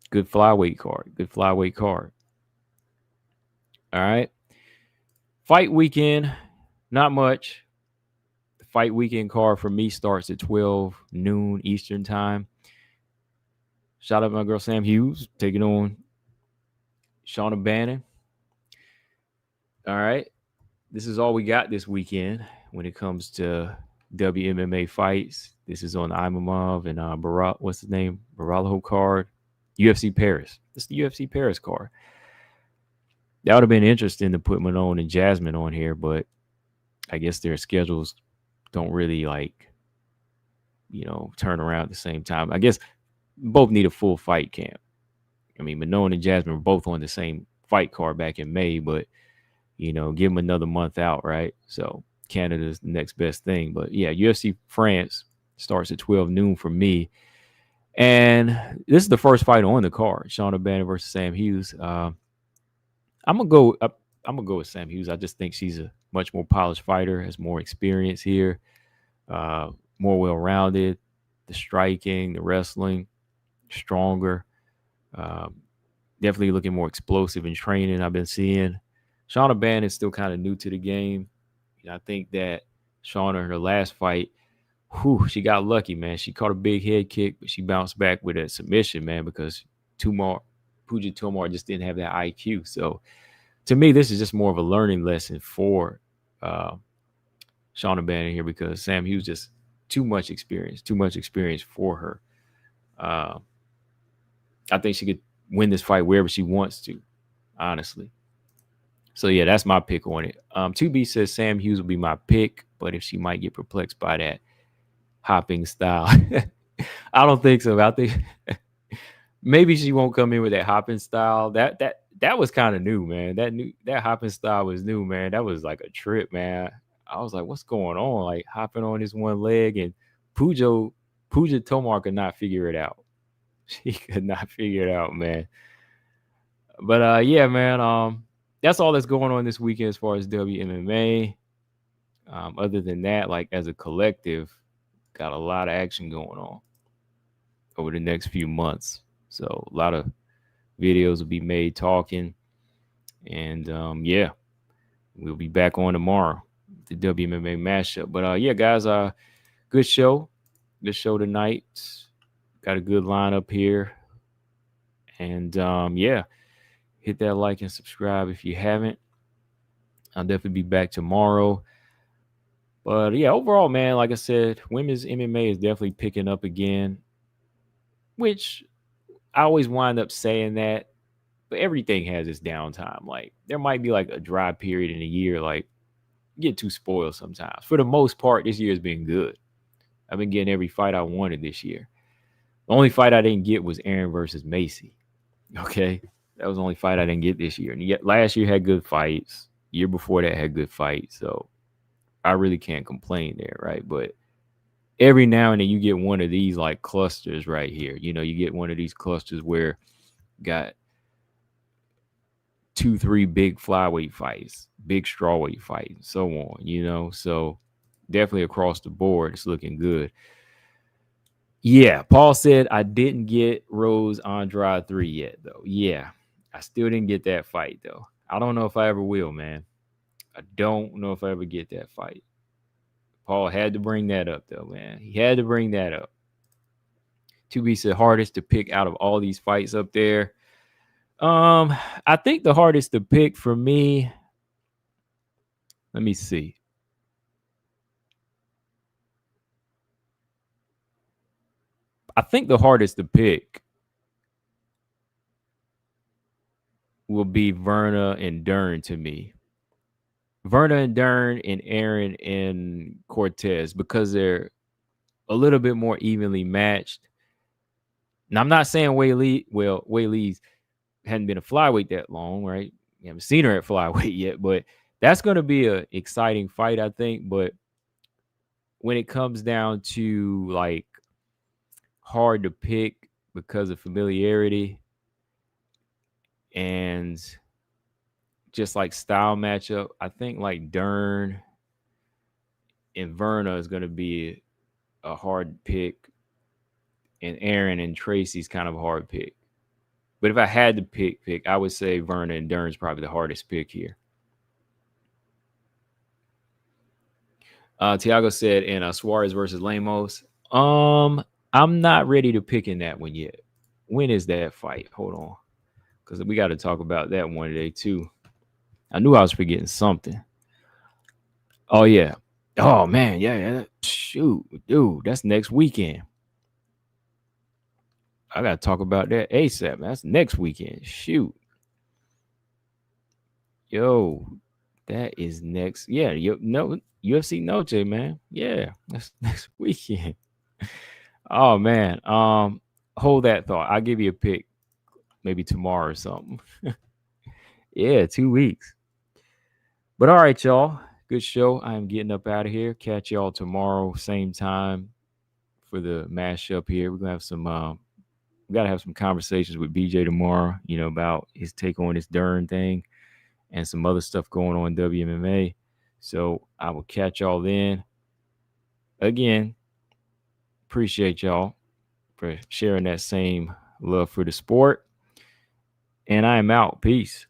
good flyweight card. All right. Fight weekend, not much. The fight weekend card for me starts at 12 noon Eastern time. Shout out to my girl Sam Hughes taking on Shauna Bannon. All right. This is all we got this weekend when it comes to WMMA fights. This is on Imamov and what's his name? Baralho card. UFC Paris. This is the UFC Paris card. That would have been interesting to put Manon and Jasmine on here, but I guess their schedules don't really turn around at the same time. I guess both need a full fight camp. I mean, Manon and Jasmine were both on the same fight card back in May, but give them another month out, right? So Canada's the next best thing. But yeah, UFC France starts at 12 noon for me. And this is the first fight on the card, Shauna Bannon versus Sam Hughes. I'm going to go up. I'm gonna go with Sam Hughes. I just think she's a much more polished fighter, has more experience here, uh, more well-rounded. The striking, the wrestling, stronger. Um, Definitely looking more explosive in training. I've been seeing. Shauna Bann is still kind of new to the game. I think that Shauna in her last fight, she got lucky, man. She caught a big head kick, but she bounced back with a submission, man, because Puja Tomar just didn't have that IQ. So to me, this is just more of a learning lesson for uh, Shauna Bannon here because Sam Hughes just too much experience for her. Uh, I think she could win this fight wherever she wants to, honestly. So yeah, that's my pick on it. 2B says Sam Hughes will be my pick, but if she might get perplexed by that hopping style, I don't think so. I think maybe she won't come in with that hopping style. That was kind of new, man. That hopping style was new, man. That was like a trip, man. I was like, what's going on? Like hopping on this one leg, and Puja Tomar could not figure it out. She could not figure it out, man. But yeah, man. That's all that's going on this weekend as far as WMMA. Other than that, like as a collective, got a lot of action going on over the next few months. So a lot of videos will be made talking. And yeah, we'll be back on tomorrow, the WMMA mashup. But yeah, guys, good show. Good show tonight. Got a good lineup here. And yeah, hit that like and subscribe if you haven't. I'll definitely be back tomorrow. But yeah, overall, man, like I said, women's MMA is definitely picking up again, which I always wind up saying that, but everything has its downtime. Like there might be like a dry period in a year, like get too spoiled sometimes. For the most part, this year has been good. I've been getting every fight I wanted this year. The only fight I didn't get was Aaron versus Macy. Okay. That was the only fight I didn't get this year. And yet last year had good fights. Year before that had good fights. So I really can't complain there, right? But every now and then you get one of these like clusters right here. You know, you get one of these clusters where got 2-3 big flyweight fights, big strawweight fights, and so on, you know. So definitely across the board, it's looking good. Yeah, Paul said I didn't get Rose Andrade 3 yet, though. Yeah, I still didn't get that fight, though. I don't know if I ever will, man. I don't know if I ever get that fight. Paul had to bring that up, though, man. He had to bring that up. 2B said hardest to pick out of all these fights up there. I think the hardest to pick for me, let me see. I think the hardest to pick will be Verna and Dern to me. Verna and Dern and Aaron and Cortez because they're a little bit more evenly matched. Now, I'm not saying Weili's hadn't been a flyweight that long, right? You haven't seen her at flyweight yet, but that's going to be an exciting fight, I think. But when it comes down to like hard to pick because of familiarity and just like style matchup, I think like Dern and Verna is going to be a hard pick, and Aaron and Tracy's kind of a hard pick. But if I had to pick, I would say Verna and Dern's probably the hardest pick here. Tiago said, and Suarez versus Lemos. I'm not ready to pick in that one yet. When is that fight? Hold on, because we got to talk about that one today too. I knew I was forgetting something. Oh yeah. Oh man, yeah. Shoot, dude, that's next weekend. I gotta talk about that ASAP. That's next weekend. Shoot. Yo, that is next. Yeah, no UFC Noche, man. Yeah, that's next weekend. Oh man. Hold that thought. I'll give you a pick maybe tomorrow or something. Yeah, 2 weeks. But all right, y'all. Good show. I am getting up out of here. Catch y'all tomorrow, same time for the mashup here. We're gonna have some we gotta have some conversations with BJ tomorrow, you know, about his take on this Dern thing. and some other stuff going on in WMMA. So I will catch y'all then. Again, appreciate y'all for sharing that same love for the sport. And I am out. Peace.